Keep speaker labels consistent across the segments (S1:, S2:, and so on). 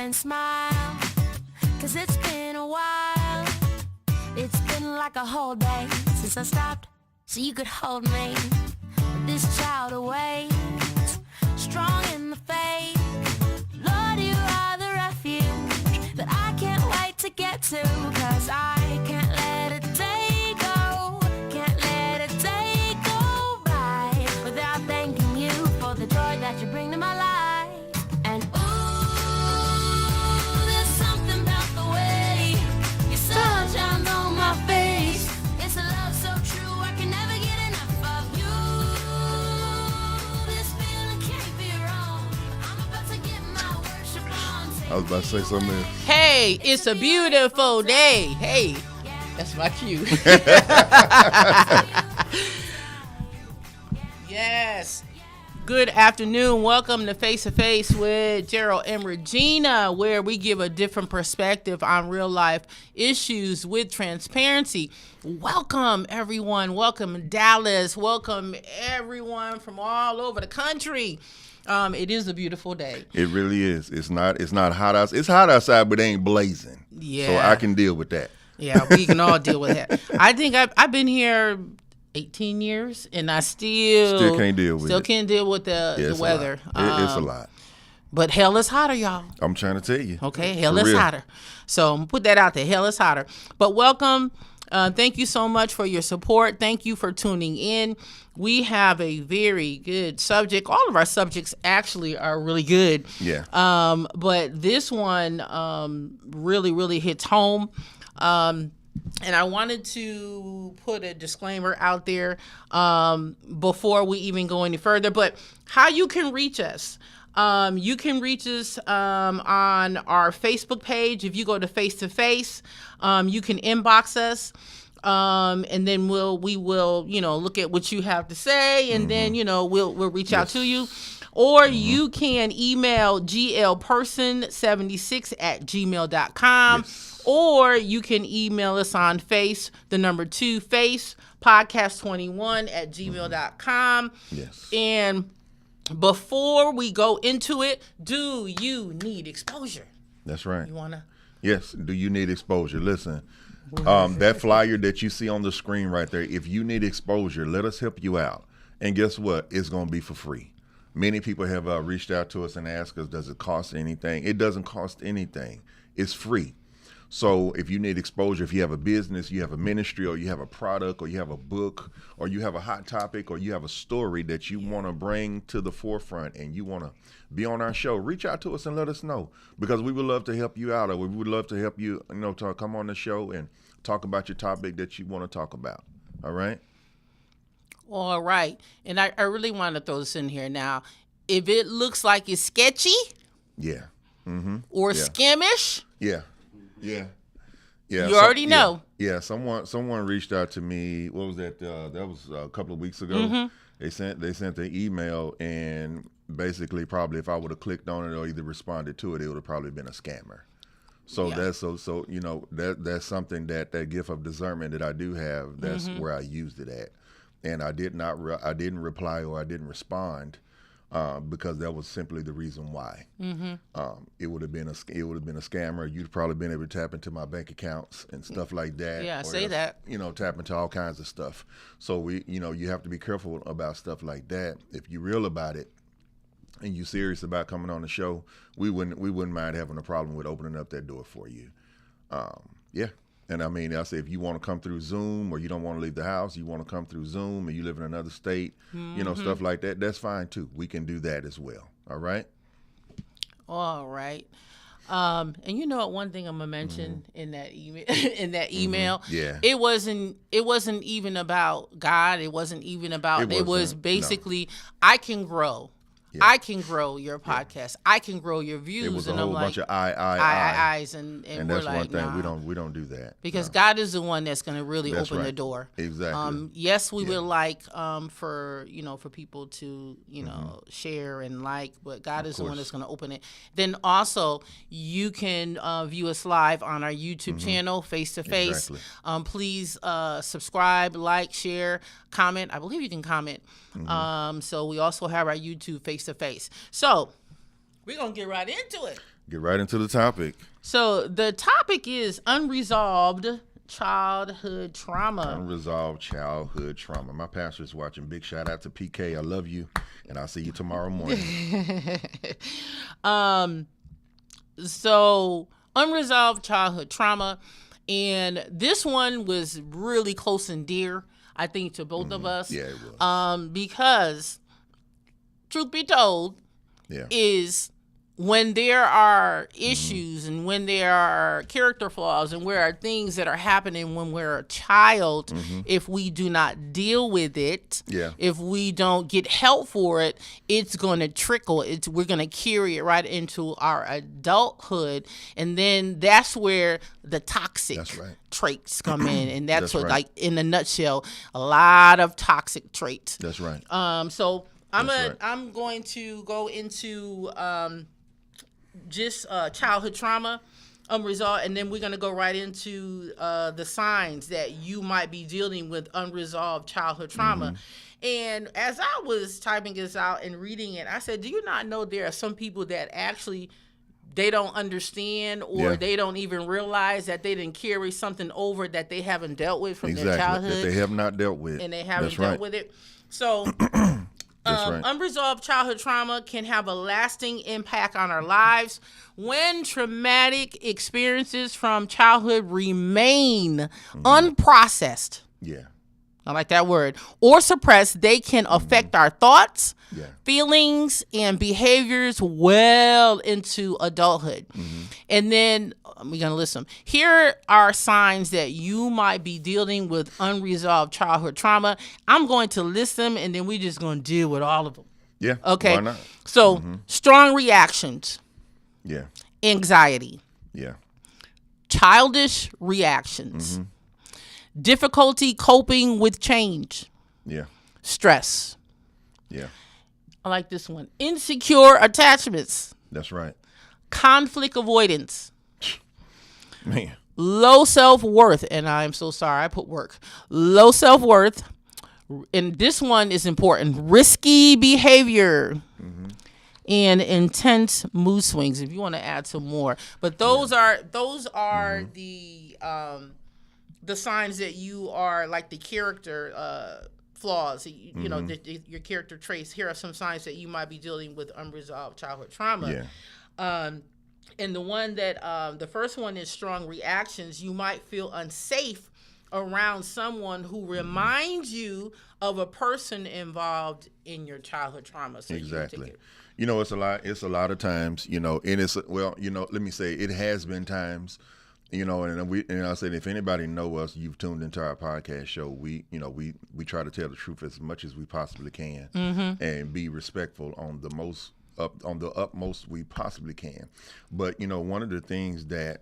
S1: and smile, 'cause it's been a while. It's been like a whole day since I stopped so you could hold me. But this child awaits, strong in the faith. Lord, you are the refuge that I can't wait to get to, 'cause I can't let a day go, can't let a day go by without thanking you for the joy that you bring to my life. And ooh, there's something about the way your sun shines on my face. It's a love so true, I can never get enough of you. This feeling can't be wrong. I'm about to get my worship on.
S2: I was about to say something else.
S3: Hey, it's a beautiful day. Hey, that's my cue. Yes. Good afternoon. Welcome to Face to Face with Gerald and Regina, where we give a different perspective on real life issues with transparency. Welcome, everyone. Welcome, Dallas. Welcome, everyone from all over the country. It is a beautiful day.
S2: It really is. It's not hot outside. It's hot outside, but it ain't blazing.
S3: Yeah.
S2: So I can deal with that.
S3: Yeah, we can all deal with that. I think I've been here 18 years, and I still
S2: can't deal with it.
S3: Can't deal with the weather.
S2: It's a lot.
S3: But hell is hotter, y'all.
S2: I'm trying to tell you.
S3: Okay, hell
S2: For
S3: is
S2: real.
S3: hotter. So I'm gonna put that out there. Hell is hotter. But welcome. Thank you so much for your support. Thank you for tuning in. We have a very good subject. All of our subjects actually are really good.
S2: Yeah.
S3: But this one really, really hits home. And I wanted to put a disclaimer out there before we even go any further. But how you can reach us. You can reach us on our Facebook page. If you go to Face to Face, you can inbox us. And then we will, look at what you have to say, and then, we'll reach out to you. Or you can email glperson76@gmail.com.
S2: Yes.
S3: Or you can email us on face, the number 2, face, podcast21@gmail.com.
S2: Yes.
S3: And before we go into it, do you need exposure?
S2: That's right.
S3: You want to?
S2: Yes. Do you need exposure? Listen, that flyer that you see on the screen right there, if you need exposure, let us help you out. And guess what? It's going to be for free. Many people have reached out to us and asked us, does it cost anything? It doesn't cost anything. It's free. So if you need exposure, if you have a business, you have a ministry, or you have a product, or you have a book, or you have a hot topic, or you have a story that you want to bring to the forefront and you want to be on our show, reach out to us and let us know, because we would love to help you out, or we would love to help you, to come on the show and talk about your topic that you want to talk about. All right?
S3: All right. And I really want to throw this in here now. If it looks like it's sketchy
S2: Yeah. Mm-hmm.
S3: or skimmish,
S2: Yeah. Yeah.
S3: you already know.
S2: Yeah. Someone reached out to me. What was that? That was a couple of weeks ago.
S3: Mm-hmm.
S2: They sent the email, and basically probably if I would have clicked on it or either responded to it, it would have probably been a scammer. So that's that's something that gift of discernment that I do have. That's where I used it at, and I didn't reply or I didn't respond. Because that was simply the reason why. It would have been a scammer. You'd probably been able to tap into my bank accounts and stuff like that.
S3: Yeah,
S2: or
S3: say
S2: else,
S3: that.
S2: Tap into all kinds of stuff. So you have to be careful about stuff like that. If you're real about it and you're serious about coming on the show, we wouldn't mind having a problem with opening up that door for you. Yeah. And I mean, I say if you want to come through Zoom, or you don't want to leave the house, you want to come through Zoom, and you live in another state, stuff like that, that's fine too. We can do that as well. All right?
S3: All right. And you know what? One thing I'm gonna mention in that email,
S2: Yeah.
S3: it wasn't even about God. It wasn't even about. It was basically I can grow. Yeah. I can grow your podcast. I can grow your views.
S2: It was
S3: and
S2: a whole
S3: I'm
S2: bunch
S3: like,
S2: of
S3: eyes, and
S2: that's
S3: we're like,
S2: one thing
S3: nah.
S2: we don't do that,
S3: because God is the one that's going to really
S2: That's
S3: open
S2: right.
S3: the door.
S2: Exactly.
S3: Yes, we would like for people to share and like, but God is the one that's going to open it. Then also you can view us live on our YouTube channel, Face to Face.
S2: Exactly.
S3: Please subscribe, like, share, comment. I believe you can comment. So we also have our YouTube Face to Face. So we're gonna get right into it.
S2: Get right into the topic.
S3: So the topic is unresolved childhood trauma.
S2: Unresolved childhood trauma. My pastor's watching. Big shout out to PK. I love you, and I'll see you tomorrow morning.
S3: So unresolved childhood trauma, and this one was really close and dear, I think, to both of us.
S2: Yeah, it was.
S3: Because truth be told,
S2: Yeah.
S3: is when there are issues and when there are character flaws and where are things that are happening when we're a child, if we do not deal with it, if we don't get help for it, it's going to trickle. We're going to carry it right into our adulthood, and then that's where the toxic traits come in, and that's what, like, in a nutshell, a lot of toxic traits.
S2: That's right.
S3: So I'm going to go into just childhood trauma, unresolved, and then we're going to go right into the signs that you might be dealing with unresolved childhood trauma. And as I was typing this out and reading it, I said, do you not know there are some people that actually they don't understand or they don't even realize that they didn't carry something over that they haven't dealt with from their childhood?
S2: That they have not dealt with.
S3: And they haven't dealt with it. So unresolved childhood trauma can have a lasting impact on our lives when traumatic experiences from childhood remain unprocessed.
S2: Yeah.
S3: I like that word. Or suppressed, they can affect our thoughts, feelings, and behaviors well into adulthood. And then we're going to list them. Here are signs that you might be dealing with unresolved childhood trauma. I'm going to list them, and then we're just going to deal with all of them.
S2: Yeah.
S3: Okay.
S2: Why not?
S3: So, strong reactions.
S2: Yeah.
S3: Anxiety.
S2: Yeah.
S3: Childish reactions. Difficulty coping with change.
S2: Yeah.
S3: Stress.
S2: Yeah.
S3: I like this one. Insecure attachments.
S2: That's right.
S3: Conflict avoidance.
S2: Man.
S3: Low self-worth. And I'm so sorry, I put work. Low self-worth. And this one is important. Risky behavior. And intense mood swings. If you want to add some more. But those are the signs that you are, like, the character flaws, you know, your character traits. Here are some signs that you might be dealing with unresolved childhood trauma. And the one that, the first one is strong reactions. You might feel unsafe around someone who reminds you of a person involved in your childhood trauma. So
S2: exactly. You know, it's a lot of times, you know, and it's, well, you know, let me say, it has been times, you know, and I said, if anybody know us, you've tuned into our podcast show. We try to tell the truth as much as we possibly can, and be respectful on the utmost we possibly can. But, you know, one of the things that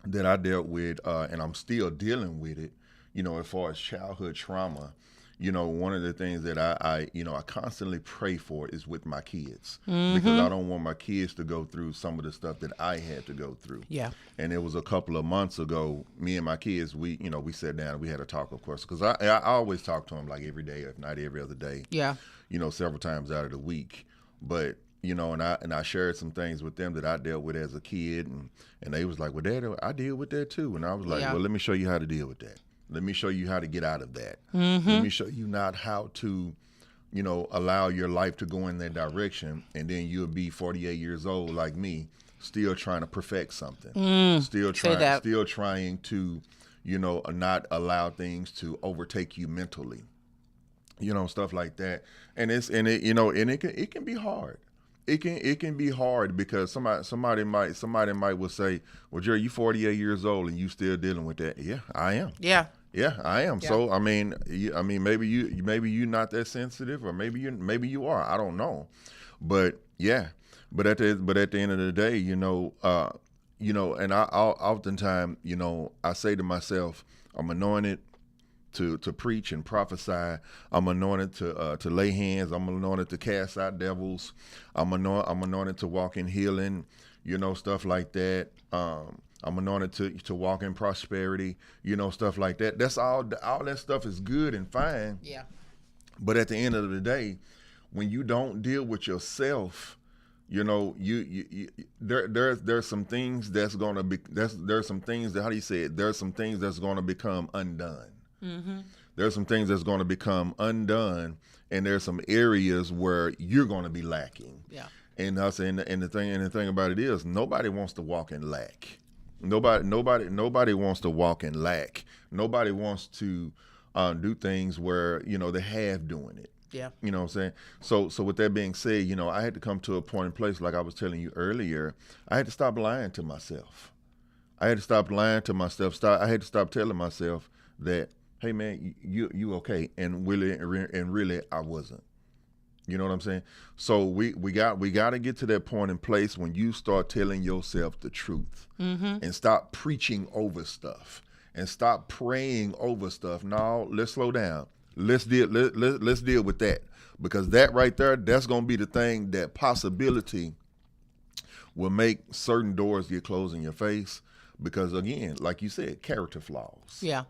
S2: I dealt with, and I'm still dealing with it, you know, as far as childhood trauma, you know, one of the things that I constantly pray for is with my kids, because I don't want my kids to go through some of the stuff that I had to go through. Yeah. And it was a couple of months ago, me and my kids, we sat down and we had a talk, of course, because I always talk to them like every day, if not every other day. Yeah. You know, several times out of the week. But, you know, and I shared some things with them that I dealt with as a kid, and they was like, well, Dad, I deal with that too. And I was like, well, let me show you how to deal with that. Let me show you how to get out of that. Let me show you not how to, you know, allow your life to go in that direction, and then you'll be 48 years old like me, still trying to perfect something, still trying to, you know, not allow things to overtake you mentally, you know, stuff like that. And it can be hard. It can be hard because somebody might will say, well, Jerry, you 48 years old and you still dealing with that. Yeah, I am. Yeah, I am. Yeah. So I mean, maybe you're not that sensitive, or maybe you are. I don't know, but yeah. But at the end of the day, you know, and I'll oftentimes, you know, I say to myself, I'm anointed to preach and prophesy. I'm anointed to lay hands. I'm anointed to cast out devils. I'm anointed to walk in healing, you know, stuff like that. I'm anointed to walk in prosperity, you know, stuff like that. That's all that stuff is good and fine. Yeah. But at the end of the day, when you don't deal with yourself, You know, there's some things that's gonna be there's some things that, how do you say it? There's some things that's gonna become undone.
S3: Mm-hmm.
S2: There's some things that's gonna become undone, and there's some areas where you're gonna be lacking.
S3: Yeah.
S2: And us and the thing about it is, nobody wants to walk in lack. Nobody wants to walk in lack. Nobody wants to do things where, you know, they have doing it.
S3: Yeah.
S2: You know what I'm saying? So with that being said, you know, I had to come to a point in place, like I was telling you earlier, I had to stop lying to myself. I had to stop lying to myself. I had to stop telling myself that, hey man, you okay, and really I wasn't. You know what I'm saying? So we got to get to that point in place when you start telling yourself the truth, and stop preaching over stuff and stop praying over stuff. No, let's slow down. Let's deal with that, because that right there, that's gonna be the thing that possibility will make certain doors get closed in your face. Because again, like you said, character flaws.
S3: Yeah.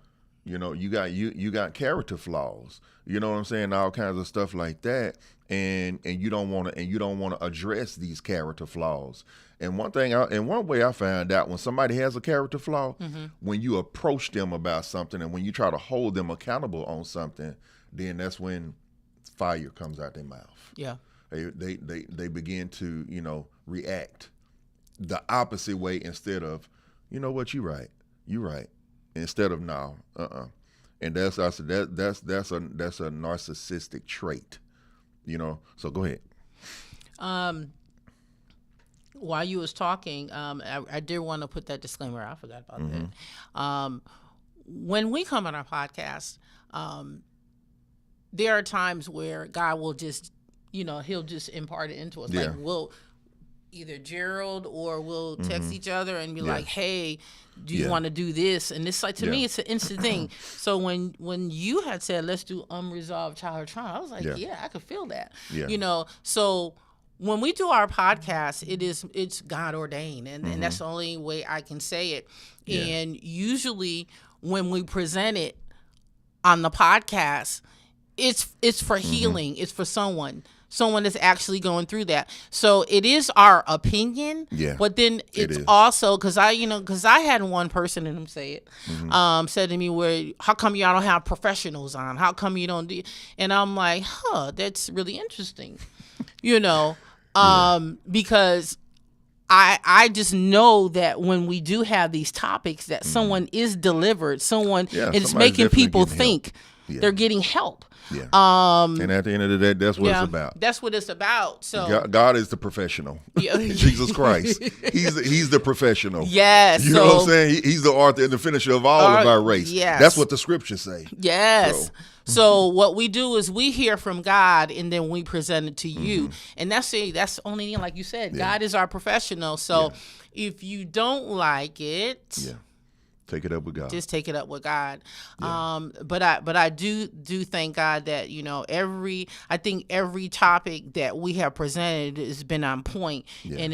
S2: You know, you got character flaws. You know what I'm saying? All kinds of stuff like that, and you don't want to address these character flaws. And one way I found out, when somebody has a character flaw, when you approach them about something and when you try to hold them accountable on something, then that's when fire comes out their mouth.
S3: Yeah.
S2: They begin to, you know, react the opposite way, instead of, you know what, you right, instead of no, and that's a narcissistic trait, you know. So go ahead.
S3: While you was talking, I did want to put that disclaimer. I forgot about that. When we come on our podcast, there are times where God will just, you know, he'll just impart it into us.
S2: Yeah.
S3: Like we'll either Gerald or we'll text each other and be like, hey, do you want to do this? And it's like, to me, it's an instant thing. So when you had said, let's do unresolved childhood trauma, I was like, yeah, I could feel that. Yeah. You know, so when we do our podcast, it's God ordained, and that's the only way I can say it. Yeah. And usually when we present it on the podcast, it's for healing. It's for someone that's actually going through that. So it is our opinion, but then it's also, because I had one person, and I'm say it, said to me, "Where, how come y'all don't have professionals on? How come you don't do?" And I'm like, that's really interesting, you know, because I just know that when we do have these topics, that someone is delivered, someone is making people think they're getting help.
S2: Yeah. And at the end of the day, that's what it's about.
S3: That's what it's about. So
S2: God is the professional. Jesus Christ. He's the professional.
S3: Yes.
S2: You know what I'm saying? He's the author and the finisher of all of our race.
S3: Yes.
S2: That's what the scriptures say.
S3: Yes. So what we do is we hear from God, and then we present it to you. And that's the only thing, like you said, God is our professional. So if you don't like it,
S2: take it up with God.
S3: Just take it up with God. Yeah. But I do thank God that, you know, I think every topic that we have presented has been on point, and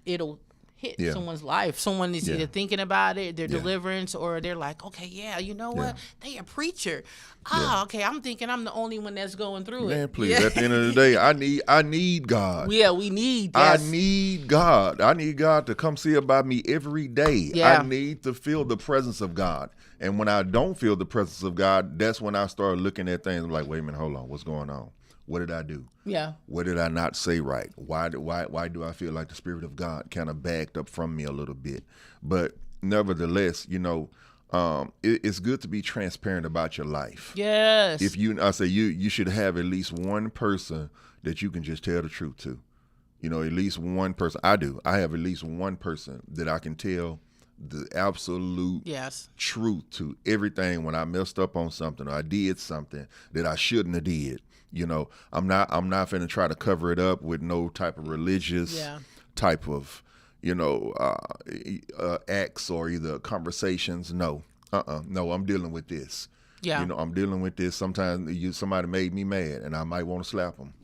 S3: it'll hit someone's life. Someone is either thinking about it, their deliverance, or they're like, okay, you know what? They a preacher. Okay, I'm thinking I'm the only one that's going through it.
S2: Man, please, at the end of the day, I need God.
S3: Yeah, we need.
S2: Yes. I need God. I need God to come see about me every day.
S3: Yeah.
S2: I need to feel the presence of God. And when I don't feel the presence of God, that's when I start looking at things like, wait a minute, hold on, what's going on? What did I do? Yeah. What did I not say right? Why do I feel like the Spirit of God kind of backed up from me a little bit? But nevertheless, you know, it's good to be transparent about your life.
S3: Yes.
S2: If you should have at least one person that you can just tell the truth to. You know, at least one person. I do. I have at least one person that I can tell the absolute truth to. Everything when I messed up on something or I did something that I shouldn't have did. You know, I'm not finna try to cover it up with no type of religious type of, you know, acts or either conversations. No, no, I'm dealing with this. Yeah. You know, I'm dealing with this. Sometimes somebody made me mad and I might want to slap them.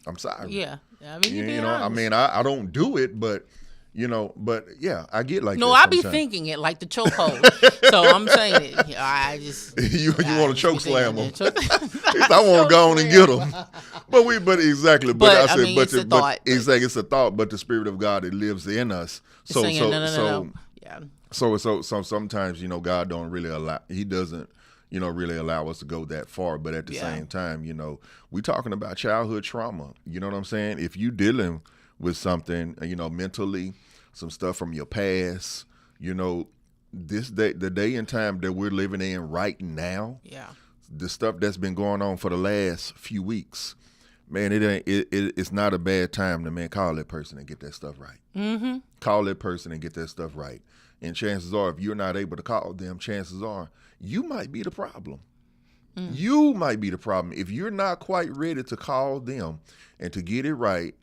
S2: I'm sorry.
S3: Yeah. I mean,
S2: you know, I mean, I don't do it, but you know, but yeah, I get like
S3: no,
S2: that.
S3: I be thinking it like the chokehold. So I'm saying it. I just
S2: you want to choke slam them. I want to go on and get them. But exactly.
S3: But I mean, it's a thought.
S2: Exactly, it's a thought. But the Spirit of God, it lives in us. So
S3: saying, no. Yeah.
S2: So sometimes, you know, God don't really allow. He doesn't, you know, really allow us to go that far. But at the same time, you know, we talking about childhood trauma. You know what I'm saying? If you dealing with something, you know, mentally, some stuff from your past, you know, the day and time that we're living in right now.
S3: Yeah.
S2: The stuff that's been going on for the last few weeks, man, it's not a bad time to, man, call that person and get that stuff right. Mm-hmm. Call that person and get that stuff right. And chances are, if you're not able to call them, chances are you might be the problem. You might be the problem. If you're not quite ready to call them and to get it right,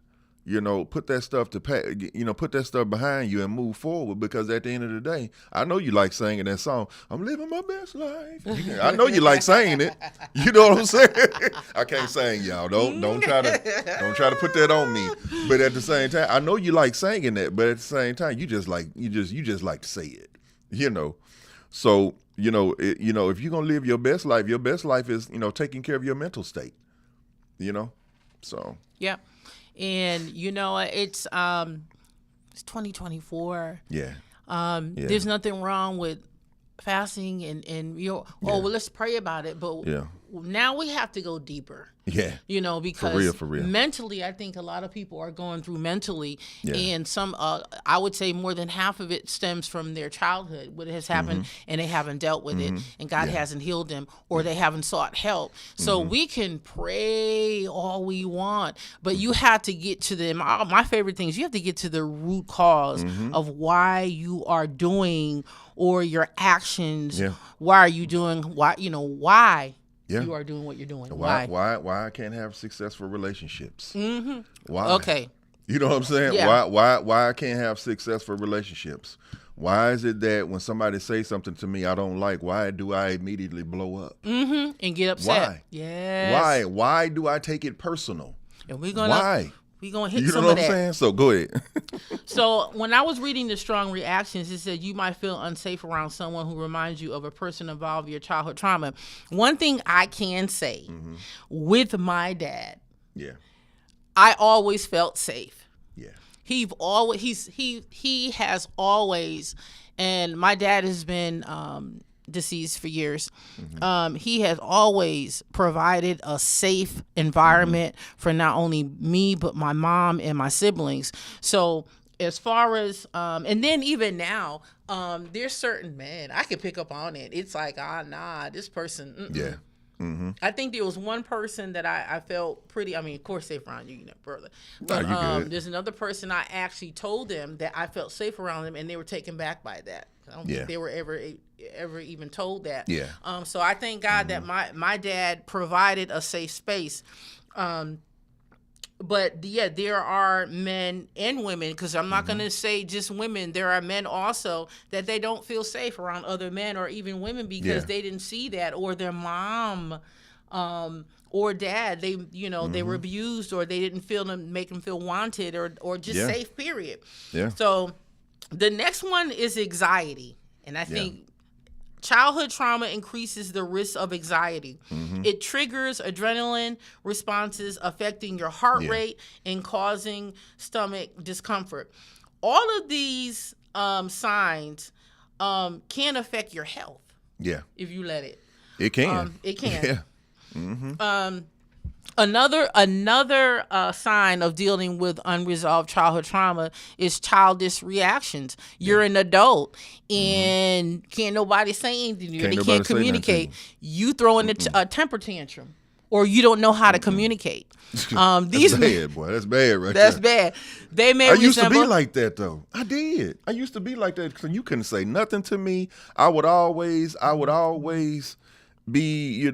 S2: you know, put that stuff put that stuff behind you and move forward. Because at the end of the day, I know you like singing that song. I'm living my best life. I know you like saying it. You know what I'm saying? I can't sing, y'all. Don't try to put that on me. But at the same time, I know you like singing that. But at the same time, you just like to say it. You know, so you know if you're gonna live your best life is, you know, taking care of your mental state. You know, so
S3: yeah. And you know, it's 2024.
S2: Yeah.
S3: There's nothing wrong with fasting and well, let's pray about it. But now we have to go deeper.
S2: Yeah.
S3: You know, because
S2: for real.
S3: mentally, I think a lot of people are going through mentally, and some, I would say more than half of it stems from their childhood, what has happened, and they haven't dealt with it, and God hasn't healed them, or they haven't sought help. So we can pray all we want, but you have to get to them. My favorite thing is you have to get to the root cause of why you are doing, or your actions. Yeah. Why are you doing? Why you are doing what you're doing?
S2: Why I can't have successful relationships? Why?
S3: Okay.
S2: You know what I'm saying?
S3: Yeah.
S2: Why I can't have successful relationships? Why is it that when somebody says something to me I don't like, why do I immediately blow up?
S3: And get upset.
S2: Why?
S3: Yes.
S2: Why do I take it personal?
S3: And we're gonna
S2: why?
S3: We're gonna hit
S2: you
S3: some
S2: know
S3: of
S2: what I'm
S3: that.
S2: saying? So go ahead.
S3: So when I was reading the strong reactions, it said you might feel unsafe around someone who reminds you of a person involved in your childhood trauma. One thing I can say with my dad, I always felt safe. Yeah. He has always, and my dad has been deceased for years. He has always provided a safe environment for not only me but my mom and my siblings. So as far as and then even now, there's certain men I could pick up on it. It's like, this person. Yeah. I think there was one person that I felt pretty. I mean, of course, safe around you, brother. But there's another person I actually told them that I felt safe around them, and they were taken back by that. I don't think they were ever even told that. Yeah. So I thank God that my dad provided a safe space. But there are men and women, because I'm not going to say just women. There are men also that they don't feel safe around other men or even women because they didn't see that, or their mom or dad, they were abused, or they didn't make them feel wanted or just safe, period. Yeah. So the next one is anxiety. And I think childhood trauma increases the risk of anxiety. It triggers adrenaline responses, affecting your heart rate and causing stomach discomfort. All of these signs can affect your health. Yeah. If you let it.
S2: It can.
S3: It can. Yeah. Another sign of dealing with unresolved childhood trauma is childish reactions. You're an adult and can't nobody say anything to you. They can't communicate. You throw in a temper tantrum, or you don't know how to communicate.
S2: That's bad, boy. That's bad, right?
S3: That's bad. They may.
S2: I used to be like that, though. I did. I used to be like that because you couldn't say nothing to me. I would always be,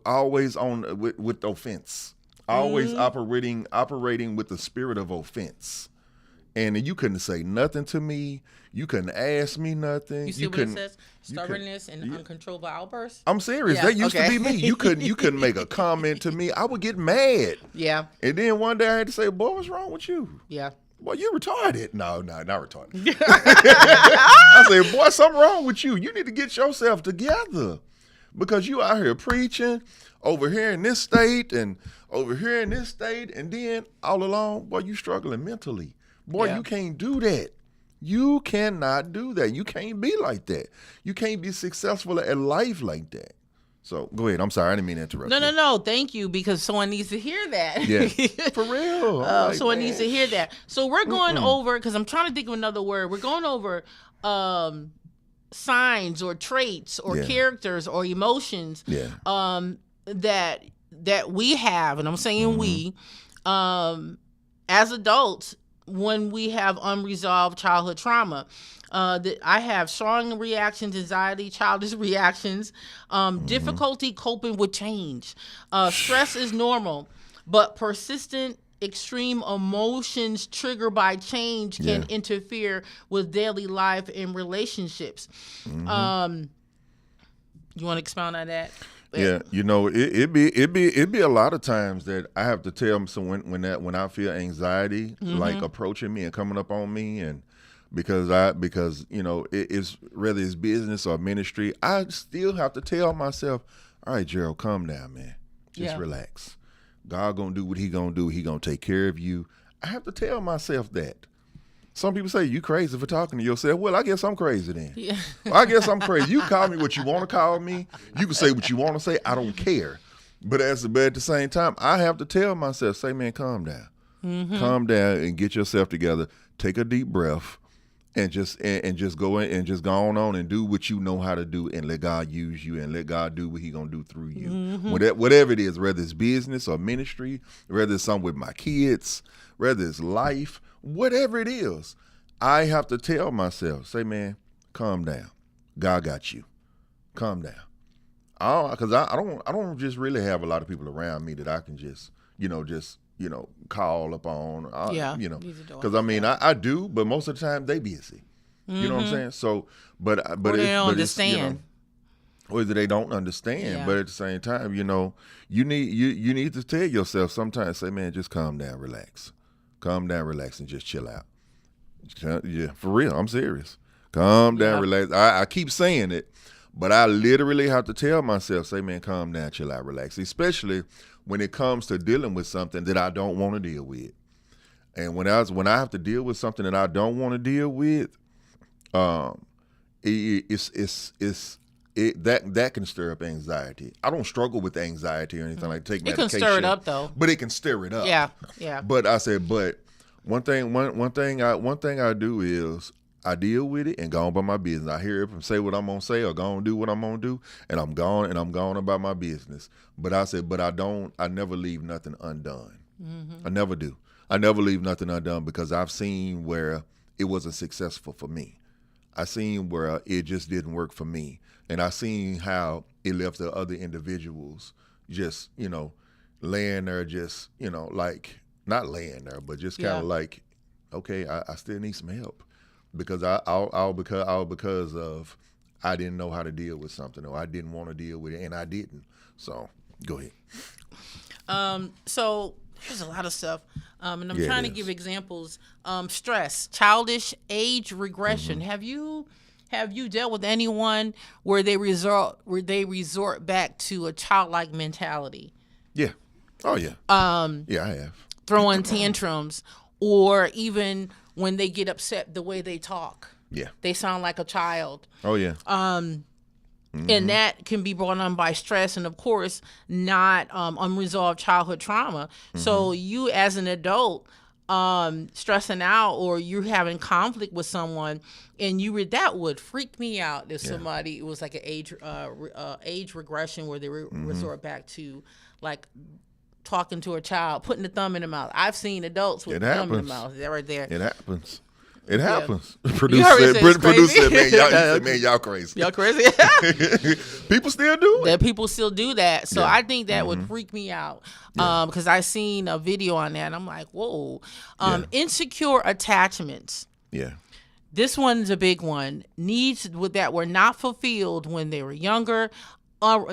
S2: always on with offense, always operating with the spirit of offense, and you couldn't say nothing to me. You couldn't ask me nothing.
S3: You see what it says? Stubbornness and uncontrollable outbursts.
S2: I'm serious. That used to be me. You couldn't make a comment to me. I would get mad. Yeah. And then one day I had to say, "Boy, what's wrong with you?" Yeah. Well, you're retarded. No, not retarded. I said, "Boy, something wrong with you. You need to get yourself together." because you out here preaching over here in this state and over here in this state, and then all along, boy, you struggling mentally. Boy, you can't do that. You cannot do that. You can't be like that. You can't be successful at life like that. So go ahead. I'm sorry. I didn't mean to interrupt.
S3: No. Thank you, because someone needs to hear that.
S2: Yeah, for real.
S3: Someone needs to hear that. So we're going over, because I'm trying to think of another word. We're going over signs or traits or characters or emotions that we have, and I'm saying we, as adults, when we have unresolved childhood trauma. That I have strong reactions, anxiety, childish reactions, difficulty coping with change. Stress is normal, but persistent extreme emotions triggered by change can interfere with daily life and relationships. You want to expound on that?
S2: Yeah, it be a lot of times that I have to tell someone when I feel anxiety like approaching me and coming up on me, and because it's whether it's business or ministry, I still have to tell myself, all right, Gerald, calm down, man. Just relax. God gonna do what he gonna do. He gonna take care of you. I have to tell myself that. Some people say, you crazy for talking to yourself. Well, I guess I'm crazy then. Yeah. Well, I guess I'm crazy. You call me what you want to call me. You can say what you want to say. I don't care. But at the same time, I have to tell myself, say, man, calm down. Calm down and get yourself together. Take a deep breath and just go in and just go on and do what you know how to do, and let God use you and let God do what he going to do through you. Whatever it is, whether it's business or ministry, whether it's something with my kids, whether it's life, whatever it is, I have to tell myself, say, man, calm down. God got you. Calm down. Because I don't just really have a lot of people around me that I can just call upon. Because I do, but most of the time they busy. You know what I'm saying? So, but
S3: they don't understand.
S2: Or they don't understand, but at the same time, you need to tell yourself sometimes, say, man, just calm down, relax. Calm down, relax, and just chill out. Yeah, for real, I'm serious. Calm down, relax. I keep saying it, but I literally have to tell myself, say, man, calm down, chill out, relax. Especially when it comes to dealing with something that I don't want to deal with. And when I have to deal with something that I don't want to deal with, that can stir up anxiety. I don't struggle with anxiety or anything like take medication.
S3: It can stir it up though.
S2: But it can stir it up.
S3: Yeah.
S2: But I said, one thing I do is I deal with it and go on about my business. I hear it from say what I'm gonna say or go on do what I'm gonna do, and I'm gone about my business. But I said, I never leave nothing undone. I never do. I never leave nothing undone, because I've seen where it wasn't successful for me. I seen where it just didn't work for me. And I seen how it left the other individuals just, laying there, just, like not laying there, but just kind of like, okay, I still need some help, because because of I didn't know how to deal with something, or I didn't want to deal with it, and I didn't. So go ahead.
S3: So there's a lot of stuff, and I'm trying to give examples. Stress, childish age regression. Have you dealt with anyone where they resort back to a childlike mentality?
S2: Yeah. Oh yeah. Yeah, I have.
S3: Throwing tantrums, or even when they get upset, the way they talk.
S2: Yeah. They
S3: sound like a child.
S2: Oh yeah.
S3: And that can be brought on by stress, and of course, not unresolved childhood trauma. So you, as an adult, stressing out, or you're having conflict with someone, and that would freak me out if somebody, it was like an age regression where they resort back to like talking to a child, putting the thumb in the mouth. I've seen adults with the thumb in the mouth. Is that right there?
S2: It happens. It happens. Producer said, man, y'all crazy.
S3: Y'all crazy?
S2: People still do it.
S3: That people still do that. So I think that would freak me out, because I seen a video on that, and I'm like, whoa. Insecure attachments. Yeah. This one's a big one. Needs that were not fulfilled when they were younger.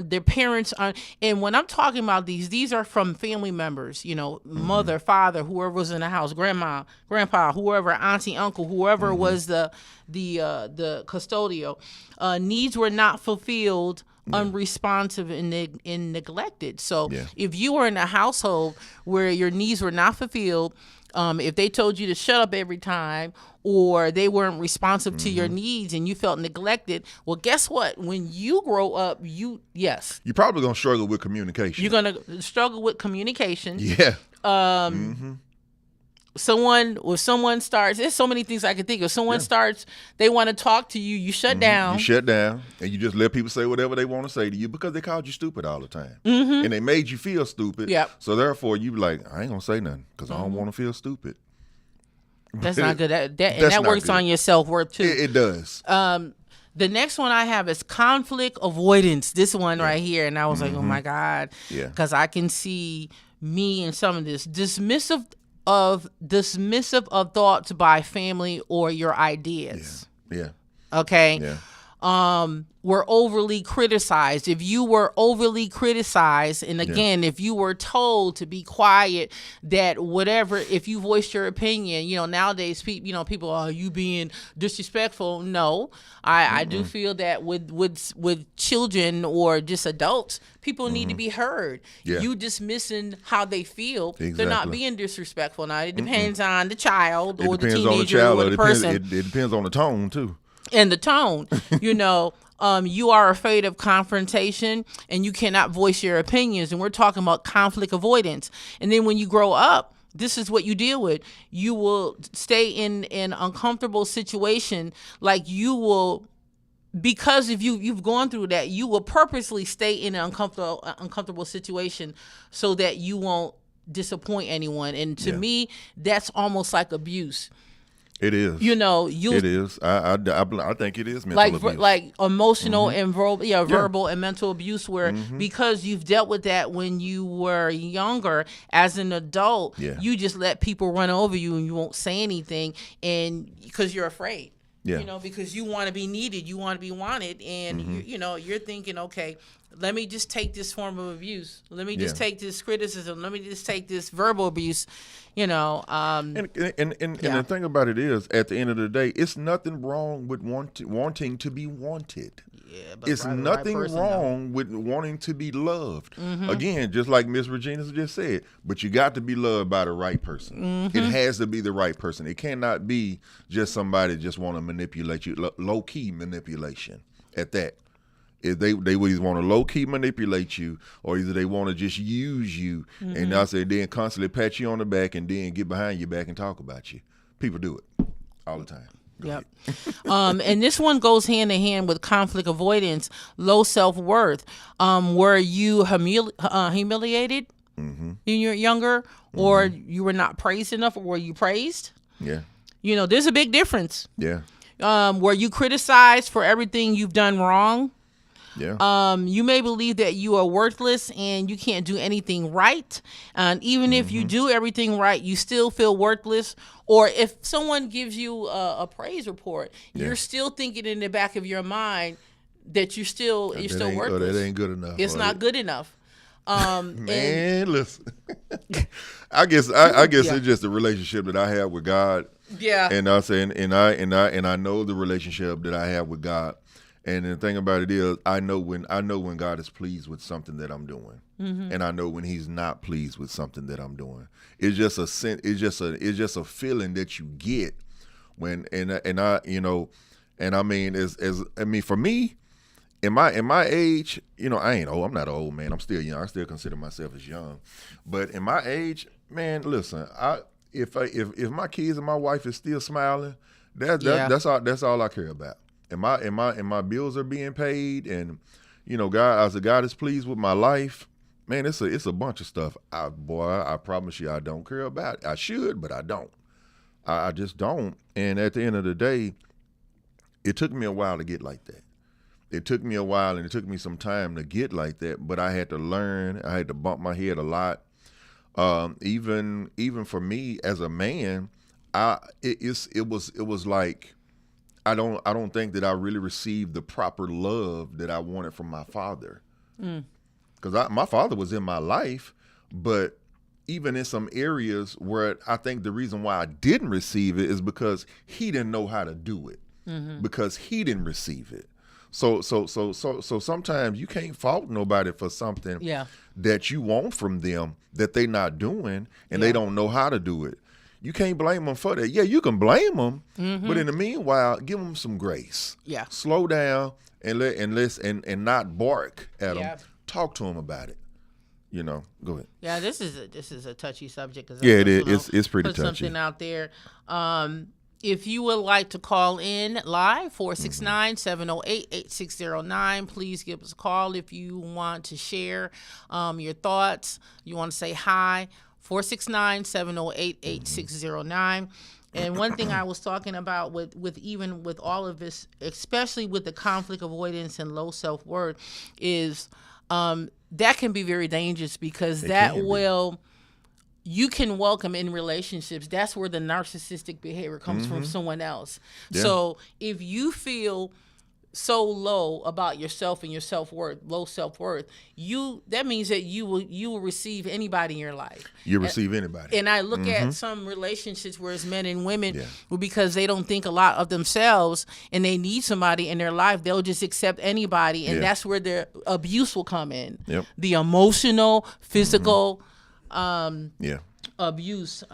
S3: Their parents are, and when I'm talking about these are from family members, mother, father, whoever was in the house, grandma, grandpa, whoever, auntie, uncle, whoever was the custodial. Needs were not fulfilled unresponsive and neglected. So
S2: Yeah.
S3: if you were in a household where your needs were not fulfilled, if they told you to shut up every time, or they weren't responsive to your needs and you felt neglected, well, guess what? When you grow up, you're
S2: probably gonna struggle with communication.
S3: you're gonna struggle with communication.
S2: Yeah.
S3: If someone starts, there's so many things I can think of. Someone starts, they want to talk to you, you shut down.
S2: You shut down, and you just let people say whatever they want to say to you because they called you stupid all the time, and they made you feel stupid.
S3: Yep.
S2: So therefore, you be like, I ain't gonna say nothing because I don't want to feel stupid.
S3: That's not good. And that
S2: not
S3: works
S2: good.
S3: on your self-worth too.
S2: It does.
S3: The next one I have is conflict avoidance. This one right here. And I was like, oh my God.
S2: Yeah.
S3: Because I can see me in some of this. Dismissive of thoughts by family or your ideas.
S2: Yeah.
S3: Okay.
S2: Yeah.
S3: Were overly criticized. If you were overly criticized, and again, if you were told to be quiet, that whatever, if you voiced your opinion, nowadays people are you being disrespectful. No, I do feel that with children or just adults, people need to be heard.
S2: Yeah.
S3: You dismissing how they feel, they're not
S2: Exactly.
S3: being disrespectful. Now it depends on the child or
S2: It
S3: the
S2: depends on the
S3: teenager
S2: child.
S3: or the person.
S2: It depends on the tone too.
S3: And the tone, you are afraid of confrontation and you cannot voice your opinions. And we're talking about conflict avoidance. And then when you grow up, this is what you deal with. You will stay in an uncomfortable situation. Like you will, because if you've gone through that, you will purposely stay in an uncomfortable situation so that you won't disappoint anyone. And to me, that's almost like abuse.
S2: It is.
S3: It
S2: is. I think it is mental abuse.
S3: Like emotional and verbal and mental abuse, where because you've dealt with that when you were younger, as an adult, you just let people run over you and you won't say anything, and because you're afraid.
S2: Yeah.
S3: Because you want to be needed, you want to be wanted, and you're thinking, okay, let me just take this form of abuse. Let me just take this criticism. Let me just take this verbal abuse. And
S2: the thing about it is, at the end of the day, it's nothing wrong with wanting to be wanted.
S3: Yeah, but
S2: it's nothing wrong with wanting to be loved. Again, just like Miss Regina just said, but you got to be loved by the right person. It has to be the right person. It cannot be just somebody just want to manipulate you, low-key manipulation at that. If they would either want to low-key manipulate you, or either they want to just use you, and I say then constantly pat you on the back and then get behind your back and talk about you. People do it all the time.
S3: Yep. And this one goes hand in hand with conflict avoidance, low self-worth. Were you humiliated when you were younger, or you were not praised enough, or were you praised?
S2: Yeah.
S3: There's a big difference.
S2: Yeah.
S3: Were you criticized for everything you've done wrong?
S2: Yeah.
S3: You may believe that you are worthless and you can't do anything right. And even if you do everything right, you still feel worthless. Or if someone gives you a praise report, you're still thinking in the back of your mind that you're still worthless.
S2: That ain't good enough.
S3: It's not good enough.
S2: Man, listen. I guess it's just the relationship that I have with God.
S3: Yeah.
S2: And I say, and I know the relationship that I have with God. And the thing about it is, I know when God is pleased with something that I'm doing, and I know when He's not pleased with something that I'm doing. It's just a feeling that you get when for me, in my age, I ain't old. I'm not an old man. I'm still young. I still consider myself as young. But in my age, man, listen, if my kids and my wife is still smiling, that's all I care about. And my bills are being paid, and God is pleased with my life. Man, it's a bunch of stuff. I promise you, I don't care about it. I should, but I don't. I just don't. And at the end of the day, it took me a while to get like that. It took me a while, and it took me some time to get like that. But I had to learn. I had to bump my head a lot. Even for me as a man, it was like, I don't think that I really received the proper love that I wanted from my father. Because my father was in my life, but even in some areas where I think the reason why I didn't receive it is because he didn't know how to do it, because he didn't receive it. So sometimes you can't fault nobody for something
S3: Yeah.
S2: that you want from them that they not doing and they don't know how to do it. You can't blame them for that. Yeah, you can blame them, but in the meanwhile, give them some grace.
S3: Yeah.
S2: Slow down and and not bark at them.
S3: Yeah.
S2: Talk to them about it. Go ahead.
S3: Yeah, this is a touchy subject. Cause
S2: Yeah, it is. It's pretty
S3: put
S2: touchy.
S3: something out there. If you would like to call in live, 469-708-8609, please give us a call if you want to share your thoughts. You want to say hi, 469-708-8609. And one thing I was talking about with even with all of this, especially with the conflict avoidance and low self-worth, is that can be very dangerous because you can welcome in relationships. That's where the narcissistic behavior comes from someone else.
S2: Yeah.
S3: So if you feel so low about yourself and your self-worth, low self-worth, that means that you will receive anybody in your life.
S2: You receive anybody.
S3: And I look at some relationships where it's men and women, because they don't think a lot of themselves and they need somebody in their life, they'll just accept anybody, and that's where their abuse will come in.
S2: Yep.
S3: The emotional, physical abuse,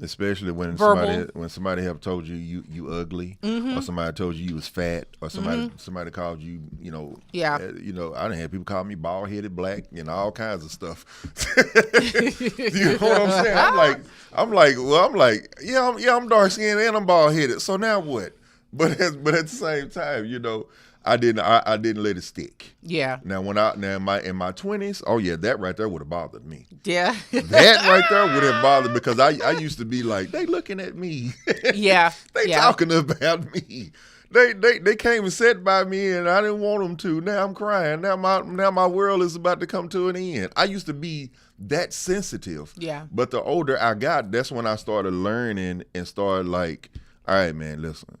S2: especially when
S3: verbal.
S2: somebody have told you ugly, or somebody told you was fat, or somebody called you, I done had people call me bald headed, black, all kinds of stuff. You know what I'm saying? I'm like, I'm dark skinned and I'm bald headed. So now what? But at the same time, I didn't let it stick.
S3: Yeah.
S2: Now in my 20s, oh yeah, that right there would have bothered me.
S3: Yeah.
S2: That right there would have bothered because I used to be like, they looking at me.
S3: Yeah.
S2: They talking about me. They came and sat by me and I didn't want them to. Now I'm crying. Now my world is about to come to an end. I used to be that sensitive.
S3: Yeah.
S2: But the older I got, that's when I started learning and started like, all right, man, listen,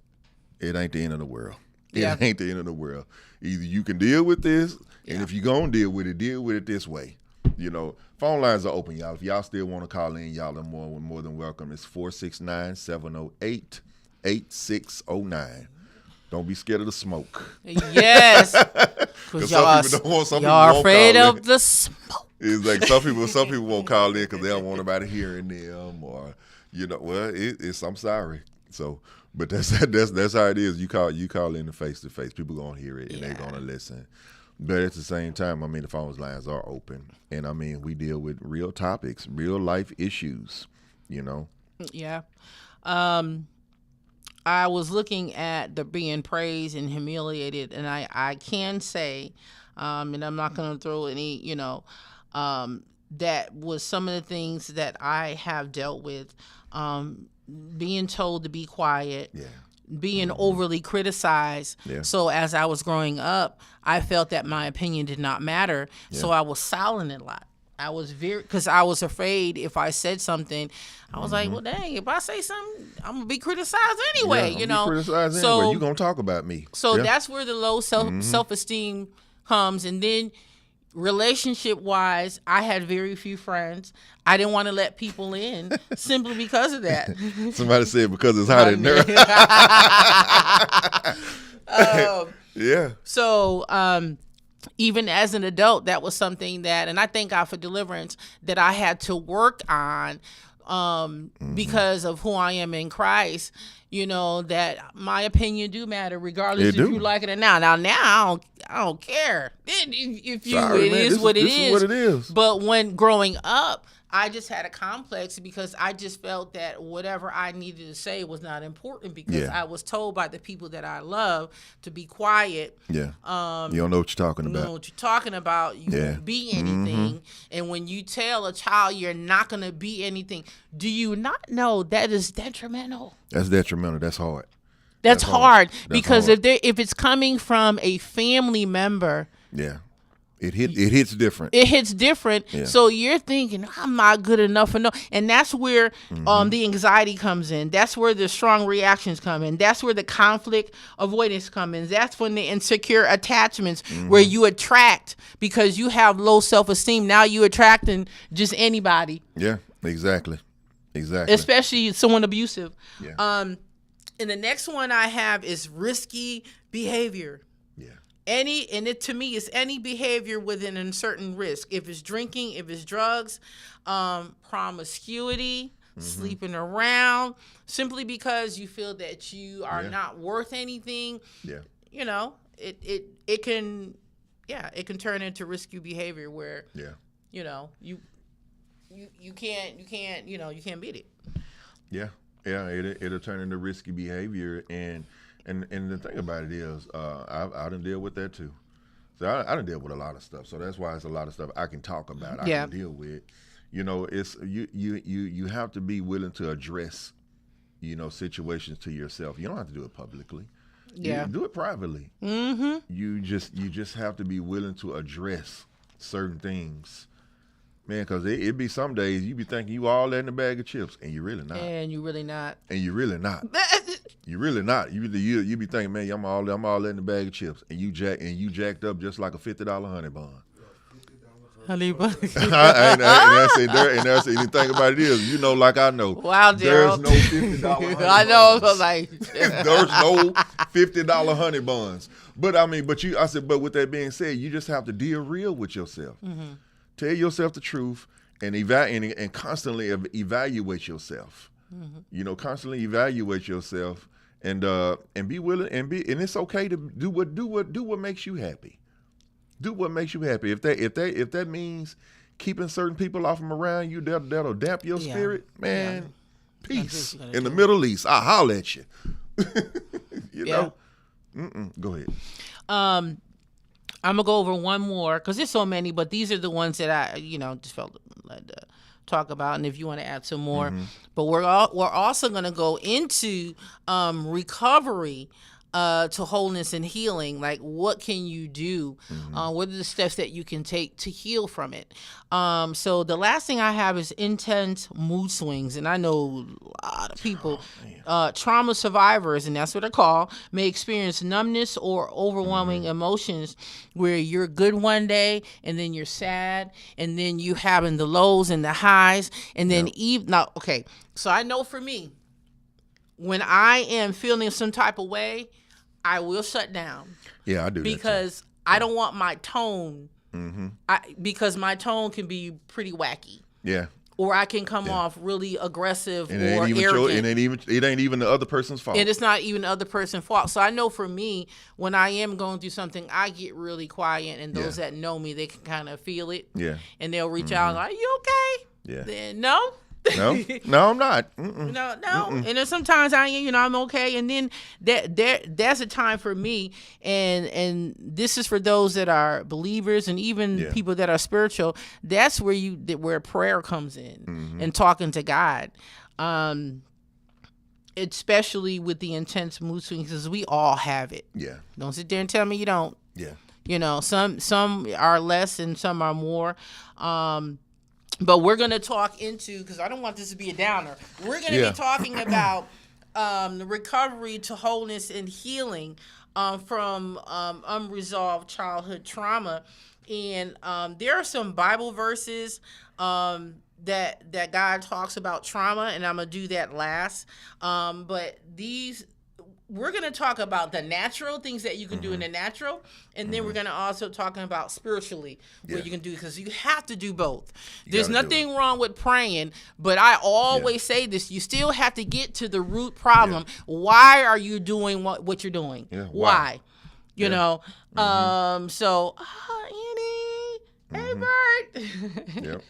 S2: it ain't the end of the world. It ain't the end of the world. Either you can deal with this, and if you're going to deal with it this way. Phone lines are open, y'all. If y'all still want to call in, y'all are more than welcome. It's 469-708-8609. Don't be scared of the smoke.
S3: Yes. Because
S2: some people don't want, some people
S3: y'all
S2: won't
S3: afraid
S2: call
S3: of
S2: in.
S3: the smoke.
S2: It's like some people won't call in because they don't want nobody hearing them, or I'm sorry. So, but that's how it is. You call in the face to face. People gonna hear it and they're gonna listen. But at the same time, the phone lines are open, and we deal with real topics, real life issues.
S3: Yeah. I was looking at the being praised and humiliated, and I can say, and I'm not going to throw any, that was some of the things that I have dealt with, being told to be quiet, being overly criticized. Yeah. So as I was growing up, I felt that my opinion did not matter, so I was silent a lot. I was because I was afraid if I said something, I was like, well, dang, if I say something, I'm gonna be criticized anyway.
S2: Be criticized anyway. You gonna talk about me?
S3: So that's where the low self-esteem comes, and then relationship wise, I had very few friends. I didn't want to let people in simply because of that.
S2: Somebody said because it's hot in there. Yeah.
S3: So. Even as an adult, that was something that, and I thank God for deliverance, that I had to work on because of who I am in Christ, that my opinion do matter regardless if you like it or not. Now I don't care. If you,
S2: Sorry,
S3: it is what it
S2: is what it is.
S3: But when growing up, I just had a complex because I just felt that whatever I needed to say was not important because I was told by the people that I love to be quiet.
S2: Yeah. You don't know what you're talking about.
S3: You don't know what you're talking about. You won't be anything. And when you tell a child you're not going to be anything, do you not know that is detrimental?
S2: That's detrimental. That's hard.
S3: That's hard because if it's coming from a family member.
S2: Yeah. It hits different.
S3: It hits different. Yeah. So you're thinking, I'm not good enough. And that's where the anxiety comes in. That's where the strong reactions come in. That's where the conflict avoidance comes in. That's when the insecure attachments where you attract because you have low self-esteem. Now you attracting just anybody.
S2: Yeah, exactly.
S3: Especially someone abusive.
S2: Yeah.
S3: And the next one I have is risky behavior.
S2: Yeah.
S3: To me, it's any behavior within a certain risk. If it's drinking, if it's drugs, promiscuity, sleeping around, simply because you feel that you are not worth anything.
S2: Yeah.
S3: You know, it can turn into risky behavior where you know you can't beat it.
S2: Yeah, it'll turn into risky behavior, and the thing about it is, I done deal with that too. So I done deal with a lot of stuff. So that's why it's a lot of stuff I can talk about. I can deal with. You know, it's you have to be willing to address, you know, situations to yourself. You don't have to do it publicly.
S3: Yeah,
S2: you do it privately. Mm-hmm. You just have to be willing to address certain things. Man, because it be some days you be thinking you all that in a bag of chips, and you're really not.
S3: And you're really not.
S2: You're really not. You be thinking, man, I'm all that in a bag of chips, and you jacked up just like a $50 honey bun.
S3: Honey bun.
S2: and that's the thing about it is, you know, like I know,
S3: wow,
S2: there's no $50 honey buns.
S3: I know, like
S2: there's no $50 honey buns. But I mean, but with that being said, you just have to deal real with yourself. Mm-hmm. Tell yourself the truth and constantly evaluate yourself. Mm-hmm. You know, constantly evaluate yourself and be willing and it's okay to do what makes you happy. Do what makes you happy. If that means keeping certain people off from around you, that'll damp your spirit, man. Yeah. Peace in the Middle East. I'll holler at you. you know. Go ahead.
S3: I'm gonna go over one more because there's so many, but these are the ones that I, just felt led to talk about. And if you want to add some more, but we're also gonna go into recovery to wholeness and healing. Like, what can you do? What are the steps that you can take to heal from it? So the last thing I have is intense mood swings. And I know a lot of people, trauma survivors, and that's what they're called, may experience numbness or overwhelming emotions where you're good one day and then you're sad and then you having the lows and the highs. And then so I know for me, when I am feeling some type of way, I will shut down.
S2: Yeah, I do.
S3: Because I don't want my tone. Because my tone can be pretty wacky.
S2: Yeah.
S3: Or I can come off really aggressive
S2: and
S3: or arrogant.
S2: It ain't even the other person's fault.
S3: And it's not even the other person's fault. So I know for me, when I am going through something, I get really quiet. And those that know me, they can kind of feel it.
S2: Yeah.
S3: And they'll reach out like, you okay?
S2: Yeah.
S3: Then, no,
S2: I'm not. Mm-mm.
S3: No. Mm-mm. And then sometimes I'm okay. And then that's a time for me. And this is for those that are believers and even people that are spiritual. That's where prayer comes in and talking to God. Especially with the intense mood swings, because we all have it.
S2: Yeah.
S3: Don't sit there and tell me you don't.
S2: Yeah.
S3: Some are less and some are more. But we're going to talk into, because I don't want this to be a downer, we're going to be talking about the recovery to wholeness and healing from unresolved childhood trauma. And there are some Bible verses that God talks about trauma, and I'm going to do that last. But we're going to talk about the natural things that you can do in the natural, and then we're going to also talk about spiritually what you can do, because you have to do both. There's nothing wrong with praying, but I always say this: you still have to get to the root problem. Why are you doing what you're doing? Why? You know. So, Annie, hey Bert,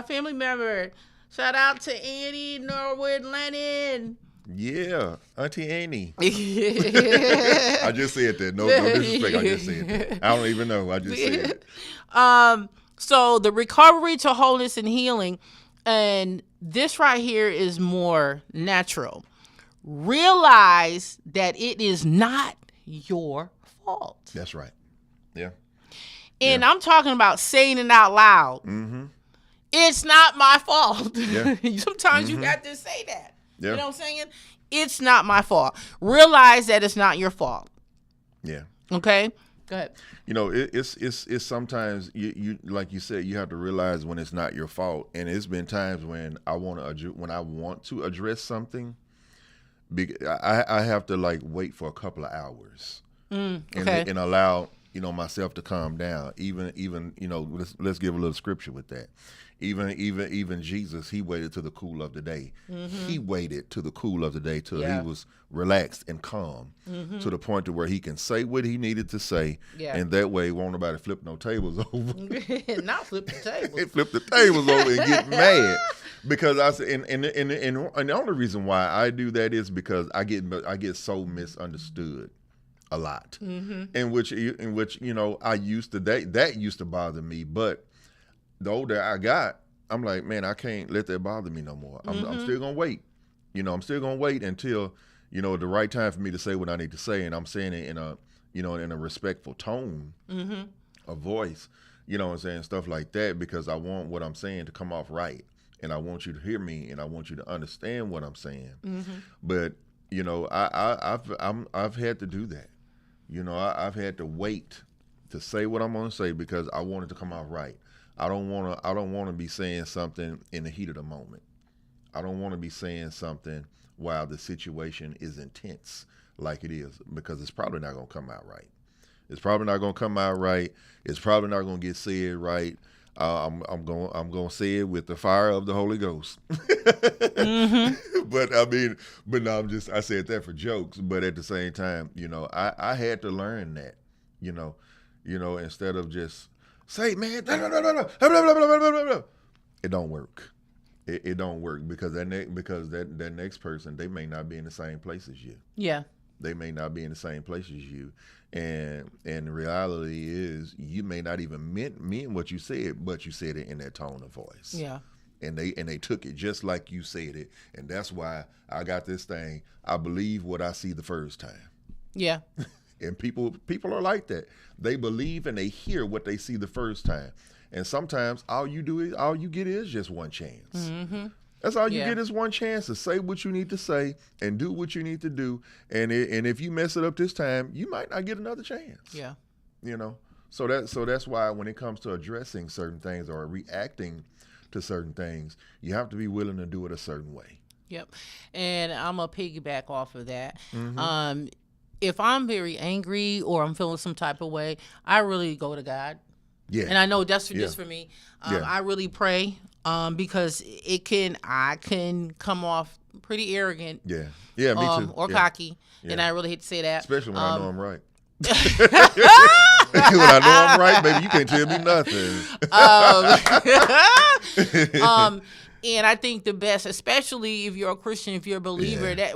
S3: family member. Shout out to Annie Norwood Lennon.
S2: Yeah, Auntie Annie. I just said that. No disrespect. I just said that. I don't even know. I just said it.
S3: So the recovery to wholeness and healing, and this right here is more natural. Realize that it is not your fault.
S2: That's right. Yeah.
S3: And I'm talking about saying it out loud. It's not my fault.
S2: Yeah.
S3: Sometimes you have to say that.
S2: Yeah.
S3: You know what I'm saying? It's not my fault. Realize that it's not your fault.
S2: Yeah.
S3: Okay? Go ahead.
S2: You know, it's sometimes you like you said, you have to realize when it's not your fault. And it's been times when I want to address something, I have to like wait for a couple of hours
S3: Okay.
S2: and allow myself to calm down. Even let's give a little scripture with that. Even Jesus, he waited to the cool of the day. He waited to the cool of the day till he was relaxed and calm to the point to where he can say what he needed to say, and that way won't nobody flip no tables over.
S3: Not flip the tables.
S2: Flip the tables over and get mad because I said, and the only reason why I do that is because I get so misunderstood a lot, in which I used to that used to bother me, but the older I got, I'm like, man, I can't let that bother me no more. I'm still gonna wait. I'm still gonna wait until the right time for me to say what I need to say, and I'm saying it in a respectful tone, a voice, what I'm saying, stuff like that, because I want what I'm saying to come off right, and I want you to hear me, and I want you to understand what I'm saying. But I've had to do that. I've had to wait to say what I'm gonna say because I want it to come out right. I don't want to be saying something in the heat of the moment. I don't want to be saying something while the situation is intense like it is, because it's probably not going to come out right. It's probably not going to come out right. It's probably not going to get said right. I'm going to say it with the fire of the Holy Ghost. But no, I said that for jokes. But at the same time, I had to learn that, instead of just say, man, it don't work. It don't work because that next person, they may not be in the same place as you.
S3: Yeah.
S2: They may not be in the same place as you, and the reality is you may not even mean what you said, but you said it in that tone of voice.
S3: Yeah.
S2: And they took it just like you said it, and that's why I got this thing. I believe what I see the first time.
S3: Yeah.
S2: And people are like that. They believe and they hear what they see the first time. And sometimes all you get is just one chance. That's all you get is one chance to say what you need to say and do what you need to do. And if you mess it up this time, you might not get another chance.
S3: Yeah.
S2: So that's why when it comes to addressing certain things or reacting to certain things, you have to be willing to do it a certain way.
S3: Yep. And I'm gonna piggyback off of that. If I'm very angry or I'm feeling some type of way, I really go to God.
S2: Yeah.
S3: And I know that's just for me. I really pray because I can come off pretty arrogant.
S2: Yeah. Yeah, me too.
S3: Or cocky. And I really hate to say that.
S2: Especially when I know I'm right. When I know I'm right, baby, you can't tell me nothing.
S3: And I think the best, especially if you're a Christian, if you're a believer, especially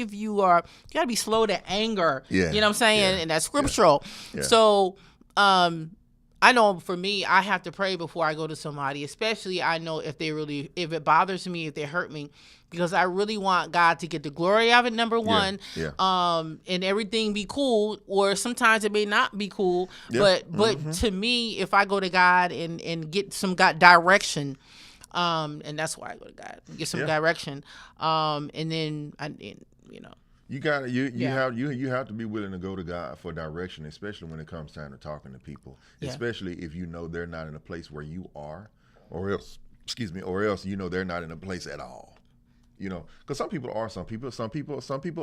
S3: if you gotta be slow to anger.
S2: Yeah.
S3: You know what I'm saying?
S2: Yeah.
S3: And that's scriptural.
S2: Yeah.
S3: So, I know for me, I have to pray before I go to somebody, especially I know if it bothers me, if they hurt me, because I really want God to get the glory out of it, number one, and everything be cool, or sometimes it may not be cool, but to me, if I go to God and get some God direction, and that's why I go to God, get some direction, and then
S2: You have to be willing to go to God for direction, especially when it comes time to talking to people. Yeah. Especially if they're not in a place where you are, or else they're not in a place at all. Because some people are, some people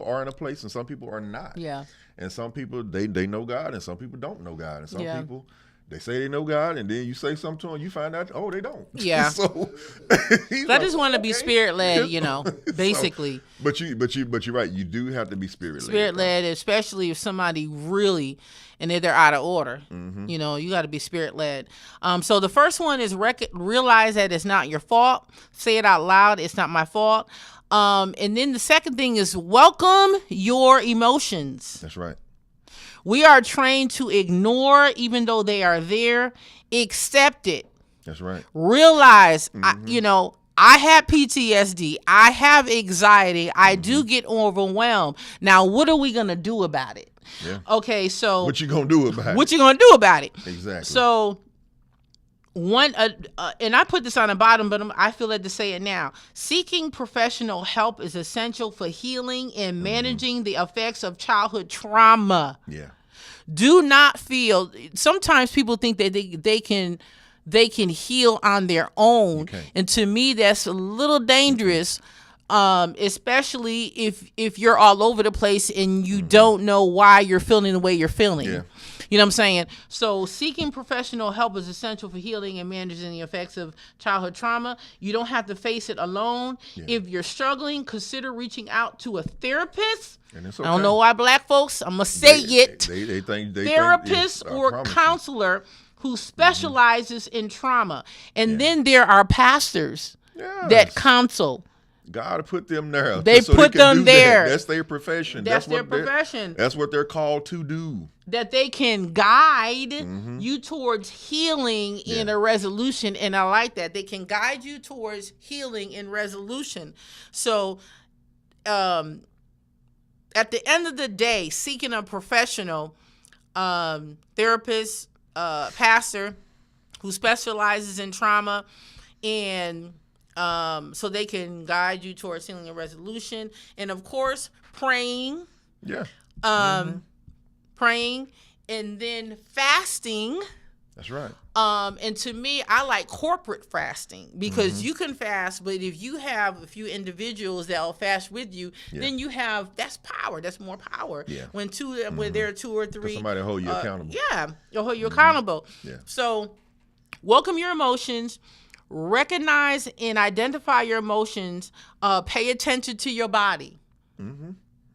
S2: are in a place, and some people are not. Yeah. And some people they know God, and some people don't know God, and some people they say they know God, and then you say something to them, you find out, they don't. Yeah. So
S3: I just want to be spirit led, basically.
S2: So, but you're right. You do have to be spirit led.
S3: Spirit led, especially if somebody really, and if they're out of order. You got to be spirit led. So the first one is realize that it's not your fault. Say it out loud. It's not my fault. And then the second thing is welcome your emotions.
S2: That's right.
S3: We are trained to ignore, even though they are there. Accept it.
S2: That's right.
S3: Realize, I have PTSD. I have anxiety. I do get overwhelmed. Now, what are we going to do about it? Yeah. Okay, so.
S2: What you going to do about it?
S3: What you going to do about it?
S2: Exactly.
S3: So, and I put this on the bottom, but I feel like to say it now. Seeking professional help is essential for healing and managing the effects of childhood trauma.
S2: Yeah.
S3: Do not feel. Sometimes people think that they can heal on their own, and to me, that's a little dangerous. especially if you're all over the place and you don't know why you're feeling the way you're feeling.
S2: Yeah.
S3: You know what I'm saying? So seeking professional help is essential for healing and managing the effects of childhood trauma. You don't have to face it alone.
S2: Yeah.
S3: If you're struggling, consider reaching out to a therapist.
S2: And it's okay.
S3: I don't know why black folks, I'm going to say it.
S2: They think
S3: Therapist
S2: I
S3: or
S2: promise you.
S3: counselor who specializes in trauma. And then there are pastors
S2: Yes.
S3: that counsel.
S2: God put them there.
S3: They
S2: so
S3: put
S2: can
S3: them
S2: do
S3: there.
S2: That. That's their profession.
S3: That's their
S2: what they're-
S3: profession.
S2: That's what they're called to do.
S3: That they can guide you towards healing in
S2: Yeah.
S3: a resolution. And I like that. They can guide you towards healing and resolution. So at the end of the day, seeking a professional therapist, pastor who specializes in trauma, and so they can guide you towards healing and resolution. And of course, praying.
S2: Yeah.
S3: Praying, and then fasting.
S2: That's right.
S3: And to me, I like corporate fasting because you can fast, but if you have a few individuals that will fast with you, then that's power. That's more power.
S2: Yeah.
S3: When there are 2 or 3,
S2: Somebody hold you accountable.
S3: Yeah, they'll hold you accountable.
S2: Yeah.
S3: So, welcome your emotions. Recognize and identify your emotions. Pay attention to your body.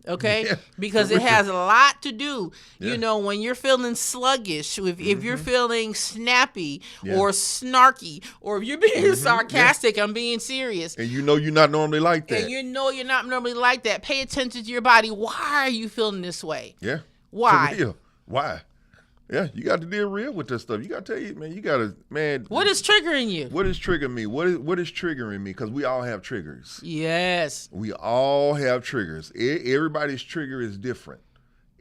S3: Okay,
S2: Yeah,
S3: because
S2: for
S3: it
S2: real.
S3: has a lot to do.
S2: Yeah.
S3: You know, when you're feeling sluggish, if you're feeling snappy
S2: Yeah.
S3: or snarky, or if you're being sarcastic, I'm being serious.
S2: And you know you're not normally like that.
S3: And you know you're not normally like that. Pay attention to your body. Why are you feeling this way?
S2: Yeah.
S3: Why?
S2: For real. Why? Yeah, you got to deal real with this stuff. You got to tell you, man,
S3: What is triggering you?
S2: What is triggering me? What is triggering me? Because we all have triggers.
S3: Yes.
S2: We all have triggers. Everybody's trigger is different.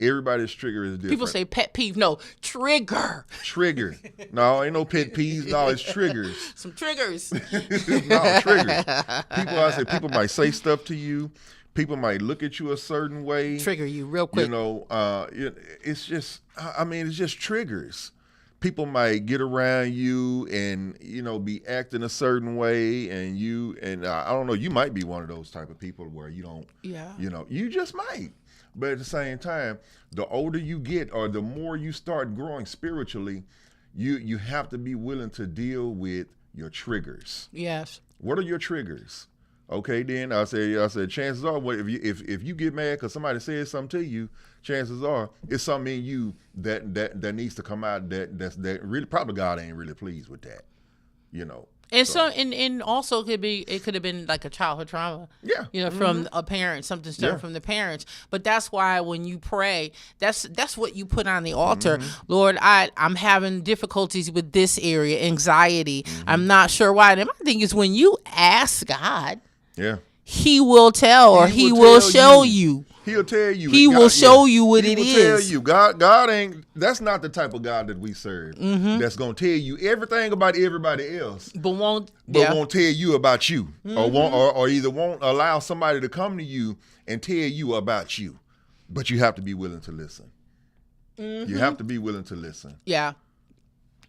S2: Everybody's trigger is different.
S3: People say pet peeve. No, trigger.
S2: Trigger. No, ain't no pet peeves. No, it's triggers.
S3: Some triggers.
S2: No, triggers. People might say stuff to you. People might look at you a certain way.
S3: Trigger you real quick.
S2: You know, it's just, it's just triggers. People might get around you and, be acting a certain way, and I don't know, you might be one of those type of people where you don't, you just might. But at the same time, the older you get or the more you start growing spiritually, you have to be willing to deal with your triggers.
S3: Yes.
S2: What are your triggers? Okay, then I said, chances are, if you get mad because somebody says something to you, chances are it's something in you that needs to come out that really probably God ain't really pleased with that,
S3: And and also it could have been like a childhood trauma.
S2: Yeah.
S3: From a parent, something started from the parents. But that's why when you pray, that's what you put on the altar. Lord, I'm having difficulties with this area, anxiety. I'm not sure why. And my thing is when you ask God,
S2: yeah,
S3: He will tell, or He will show you.
S2: He'll tell you.
S3: He will show you what it is.
S2: He will tell you. God ain't. That's not the type of God that we serve. That's gonna tell you everything about everybody else,
S3: but won't
S2: tell you about you, or either won't allow somebody to come to you and tell you about you. But you have to be willing to listen. You have to be willing to listen.
S3: Yeah,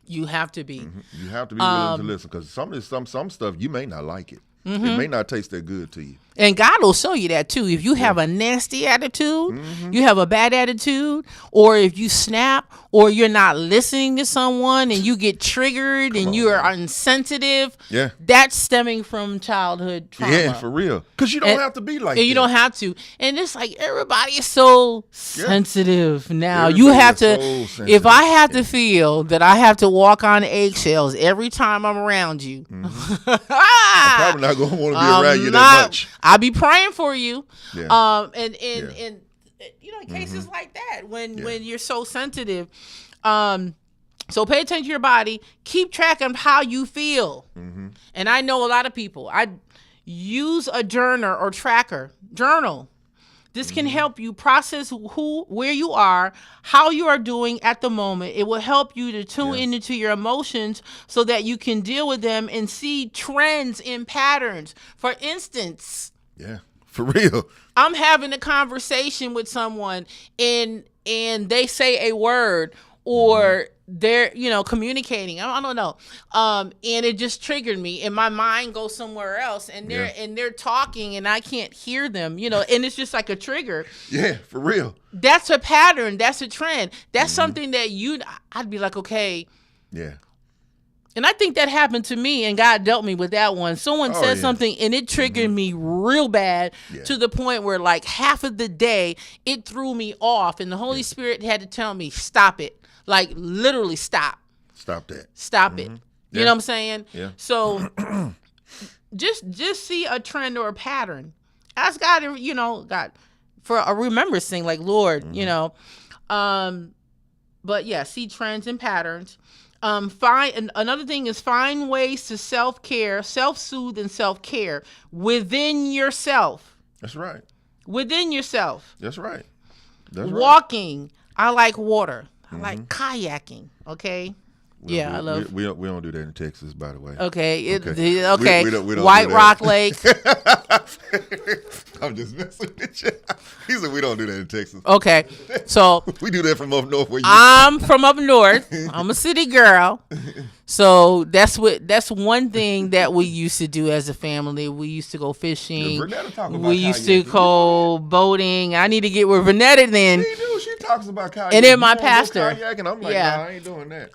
S3: you have to be.
S2: You have to be willing to listen because some stuff you may not like it. It may not taste that good to you.
S3: And God will show you that too. If you have a nasty attitude, you have a bad attitude, or if you snap, or you're not listening to someone and you get triggered and you are insensitive, that's stemming from childhood trauma.
S2: Yeah, for real. Because you don't have to be like that.
S3: You don't have to. And it's like everybody is so sensitive now.
S2: Everybody
S3: You have
S2: is
S3: to,
S2: so sensitive.
S3: if I have to feel that I have to walk on eggshells every time I'm around you,
S2: I'm probably not going to want to be around you that much.
S3: I'll be praying for you.
S2: Yeah.
S3: And in cases like that, when you're so sensitive, so pay attention to your body. Keep track of how you feel. And I know a lot of people. I use a journal or tracker. Journal. This can help you process where you are, how you are doing at the moment. It will help you to tune into your emotions so that you can deal with them and see trends and patterns. For instance,
S2: yeah, for real.
S3: I'm having a conversation with someone and they say a word or they're, communicating. I don't know. And it just triggered me, and my mind goes somewhere else, and they're talking, and I can't hear them, and it's just like a trigger.
S2: Yeah, for real.
S3: That's a pattern. That's a trend. That's something that I'd be like, okay.
S2: Yeah.
S3: And I think that happened to me, and God dealt me with that one. Someone said something, and it triggered me real bad to the point where, like, half of the day, it threw me off, and the Holy Spirit had to tell me, stop it. Like, literally stop.
S2: Stop that.
S3: Stop it. You know what I'm saying?
S2: Yeah.
S3: So just see a trend or a pattern. Ask God, God, for a remembrance thing, like, Lord, But yeah, see trends and patterns. Another thing is find ways to self-care, self-soothe, and self-care within yourself.
S2: That's right.
S3: Within yourself.
S2: That's right. That's right.
S3: Walking. I like water. I like kayaking. Okay. We don't
S2: do that in Texas, by the way.
S3: Okay.
S2: Okay. We don't
S3: White
S2: do
S3: Rock Lake.
S2: I'm just messing with you. He said we don't do that in Texas.
S3: Okay. So
S2: we do that from up north.
S3: I'm from up north. I'm a city girl. So that's one thing that we used to do as a family. We used to go fishing. We used to go boating. I need to get with Vernetta then.
S2: She talks about kayaking.
S3: And then my pastor.
S2: Kayaking. I'm like, nah, I ain't doing that.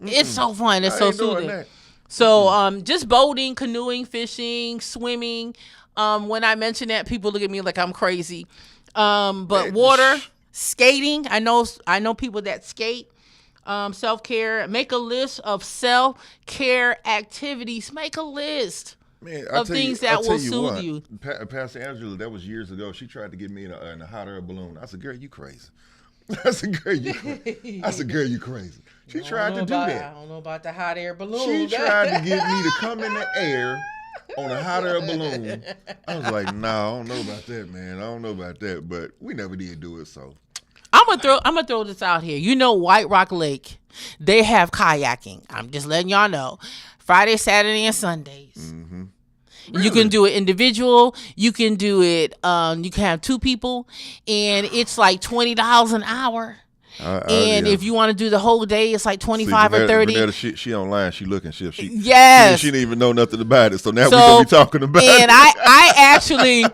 S3: It's so fun. It's so soothing. So just boating, canoeing, fishing, swimming. When I mention that, people look at me like I'm crazy. But water, skating. I know people that skate. Self-care. Make a list of self-care activities. Make a list of things that will soothe you.
S2: Pastor Angela, that was years ago. She tried to get me in a hot air balloon. I said, girl, you crazy. I said, girl, you crazy. She tried to do that.
S3: I don't know about the hot air balloon.
S2: She tried to get me to come in the air on a hot air balloon. I was like, no, I don't know about that, man. I don't know about that. But we never did do it, so.
S3: I'm gonna throw this out here. White Rock Lake, they have kayaking. I'm just letting y'all know. Friday, Saturday, and Sundays. Mm-hmm. Really? You can do it individual. You can do it. You can have two people, and it's like $20 an hour. If you want to do the whole day, it's like 25 or 30.
S2: Vanetta, she online. She looking. She didn't even know nothing about it. So now we're gonna be talking about it.
S3: And I actually,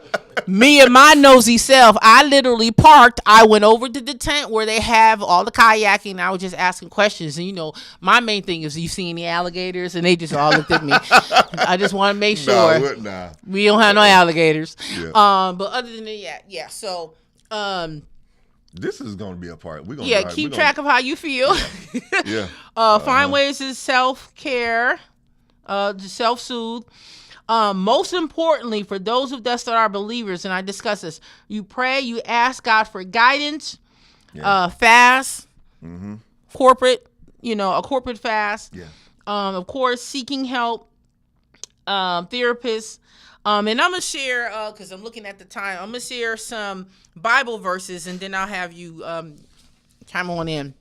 S3: me and my nosy self, I literally parked. I went over to the tent where they have all the kayaking. And I was just asking questions. And my main thing is, you see any alligators? And they just all looked at me. I just want to make sure we don't have no alligators.
S2: Yeah.
S3: But other than that, yeah. So,
S2: this is going to be a part. We're gonna
S3: keep track of how you feel.
S2: Yeah.
S3: Find ways to self-care, to self-soothe. Most importantly, for those of us that are believers, and I discuss this, you pray, you ask God for guidance, fast, corporate, a corporate fast.
S2: Yeah.
S3: Of course, seeking help, therapists. And I'm going to share, because I'm looking at the time, I'm going to share some Bible verses, and then I'll have you chime on in.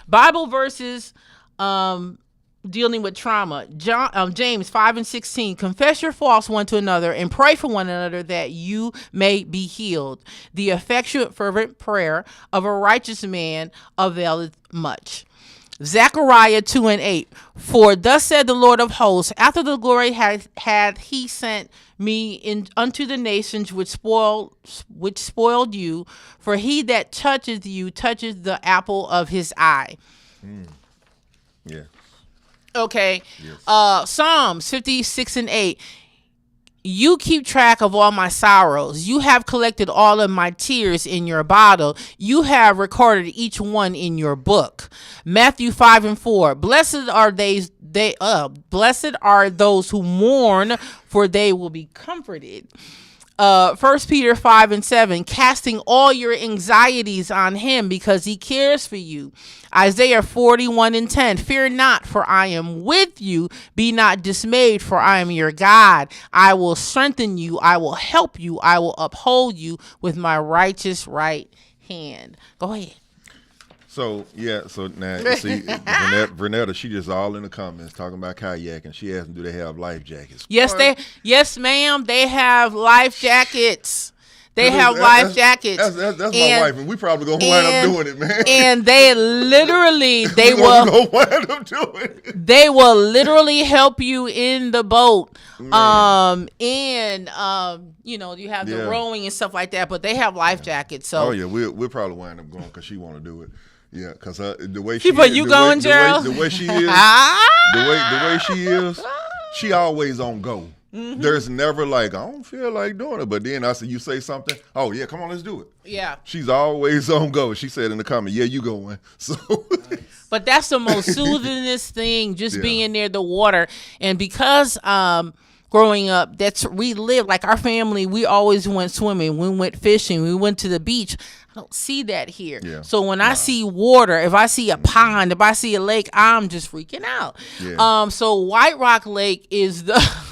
S3: Bible verses dealing with trauma. James 5:16, confess your faults one to another and pray for one another that you may be healed. The effectual fervent prayer of a righteous man availeth much. Zechariah 2:8, for thus said the Lord of hosts, after the glory had he sent me unto the nations which spoiled you, for he that toucheth you toucheth the apple of his eye.
S2: Yeah.
S3: Okay. Yes. Psalms 56:8. You keep track of all my sorrows. You have collected all of my tears in your bottle. You have recorded each one in your book. Matthew 5:4. Blessed are those who mourn, for they will be comforted. 1 Peter 5:7, casting all your anxieties on him because he cares for you. Isaiah 41:10, fear not, for I am with you. Be not dismayed, for I am your God. I will strengthen you. I will help you. I will uphold you with my righteous right hand. Go ahead.
S2: So now you see Vernetta, she just all in the comments talking about kayaking. She asked them, do they have life jackets?
S3: Yes, yes, ma'am. They have life jackets. They have life jackets.
S2: That's my wife, and we probably gonna wind up doing it, man.
S3: And they literally,
S2: we gonna wind up doing it.
S3: They will literally help you in the boat. You have the rowing and stuff like that, but they have life jackets. So
S2: we'll probably wind up going because she want to do it. Yeah, because the way
S3: she is, going, Gerald?
S2: The way she is, the way she is, she always on go. Mm-hmm. There's never like, I don't feel like doing it. But then I said, you say something, oh yeah, come on, let's do it.
S3: Yeah.
S2: She's always on go. She said in the comment, yeah, you going. So
S3: But that's the most soothingest thing, just being near the water. And because growing up, we lived like our family, we always went swimming, we went fishing, we went to the beach. I don't see that here. Yeah. So when I see water, if I see a pond, if I see a lake, I'm just freaking out. Yeah. So White Rock Lake is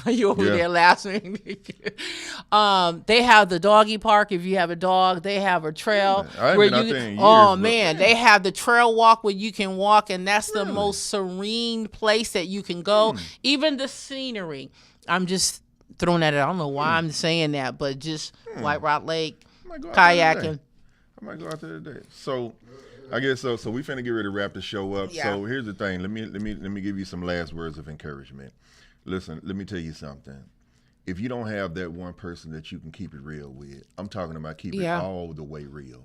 S3: you over there laughing. They have the doggy park. If you have a dog, they have a trail where they have the trail walk where you can walk, and that's the most serene place that you can go. Even the scenery. I'm just throwing that out. I don't know why I'm saying that, but just White Rock Lake, kayaking.
S2: I might go out there today. So, I guess so. So we finna get ready to wrap the show up. Yeah. So here's the thing. Let me give you some last words of encouragement. Listen, let me tell you something. If you don't have that one person that you can keep it real with, I'm talking about keep it all the way real.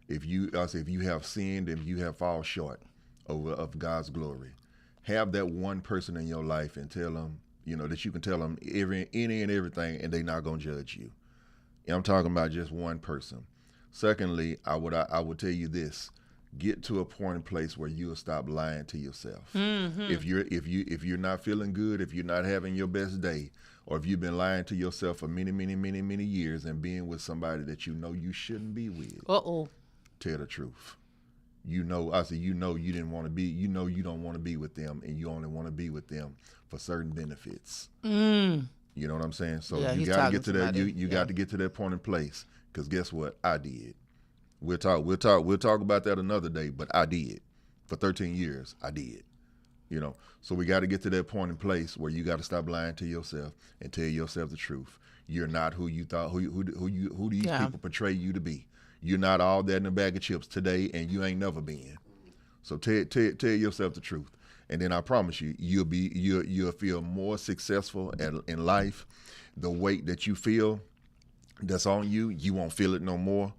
S2: If you have sinned, if you have fallen short of God's glory, have that one person in your life and tell them, that you can tell them any and everything, and they're not gonna judge you. I'm talking about just one person. Secondly, I would tell you this: get to a point in place where you'll stop lying to yourself. Mm-hmm. If you're not feeling good, if you're not having your best day, or if you've been lying to yourself for many, many, many, many years and being with somebody that you know you shouldn't be with, tell the truth. You didn't want to be. You don't want to be with them, and you only want to be with them for certain benefits. You know what I'm saying? So you got to get to that. You got to get to that point in place. Because guess what? I did. We'll talk about that another day, but I did. For 13 years, I did. So we got to get to that point in place where you got to stop lying to yourself and tell yourself the truth. You're not who you thought, who these people portray you to be. You're not all that in a bag of chips today, and you ain't never been. So tell yourself the truth. And then I promise you, you'll feel more successful in life. The weight that you feel that's on you, you won't feel it no more,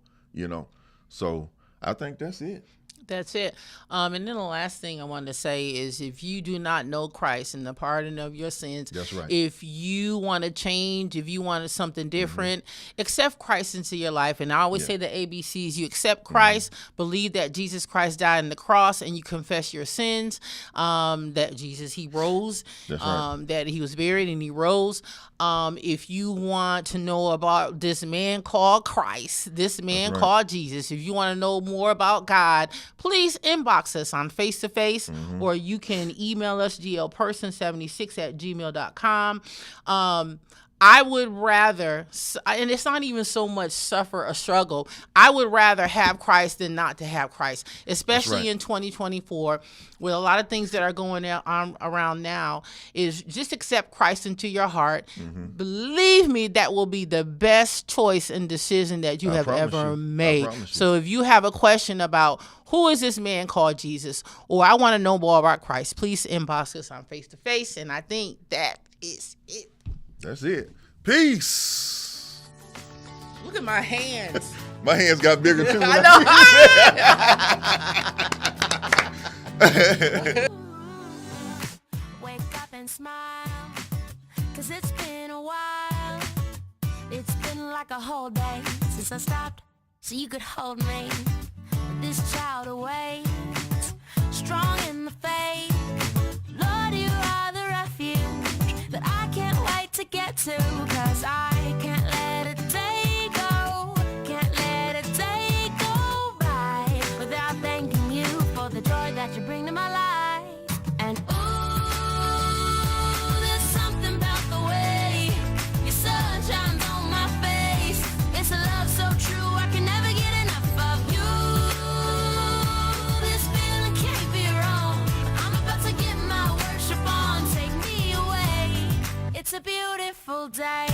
S2: So I think that's it.
S3: That's it. And then the last thing I wanted to say is if you do not know Christ and the pardon of your sins,
S2: that's right.
S3: If you want to change, if you want something different, accept Christ into your life. And I always say the ABCs. You accept Christ, believe that Jesus Christ died on the cross, and you confess your sins, that he rose,
S2: that's right.
S3: That he was buried and he rose. If you want to know about this man called Christ, this man called Jesus, if you want to know more about God, please inbox us on Face to Face, or you can email us glperson76@gmail.com. I would rather, and it's not even so much suffer a struggle, I would rather have Christ than not to have Christ, especially in 2024 with a lot of things that are going on around now. Is just accept Christ into your heart. Believe me, that will be the best choice and decision that you have ever made. So if you have a question about who is this man called Jesus, or I want to know more about Christ, please inbox us on Face to Face. And I think that is it.
S2: That's it. Peace.
S3: Look at my hands.
S2: My hands got bigger too.
S3: I
S1: know. Wake up and smile, 'cause it's been a while. It's been like a whole day since I stopped so you could hold me. With this child awaits, strong in the faith. Lord, you are the refuge that I can't wait to get to, 'cause I can't let a day go, can't let a day go by without thanking you for the joy that you bring to my life. And there's something about the way your sun shines on my face. It's a love so true, I can never get enough of you. This feeling can't be wrong. I'm about to get my worship on. Take me away. It's a beautiful day.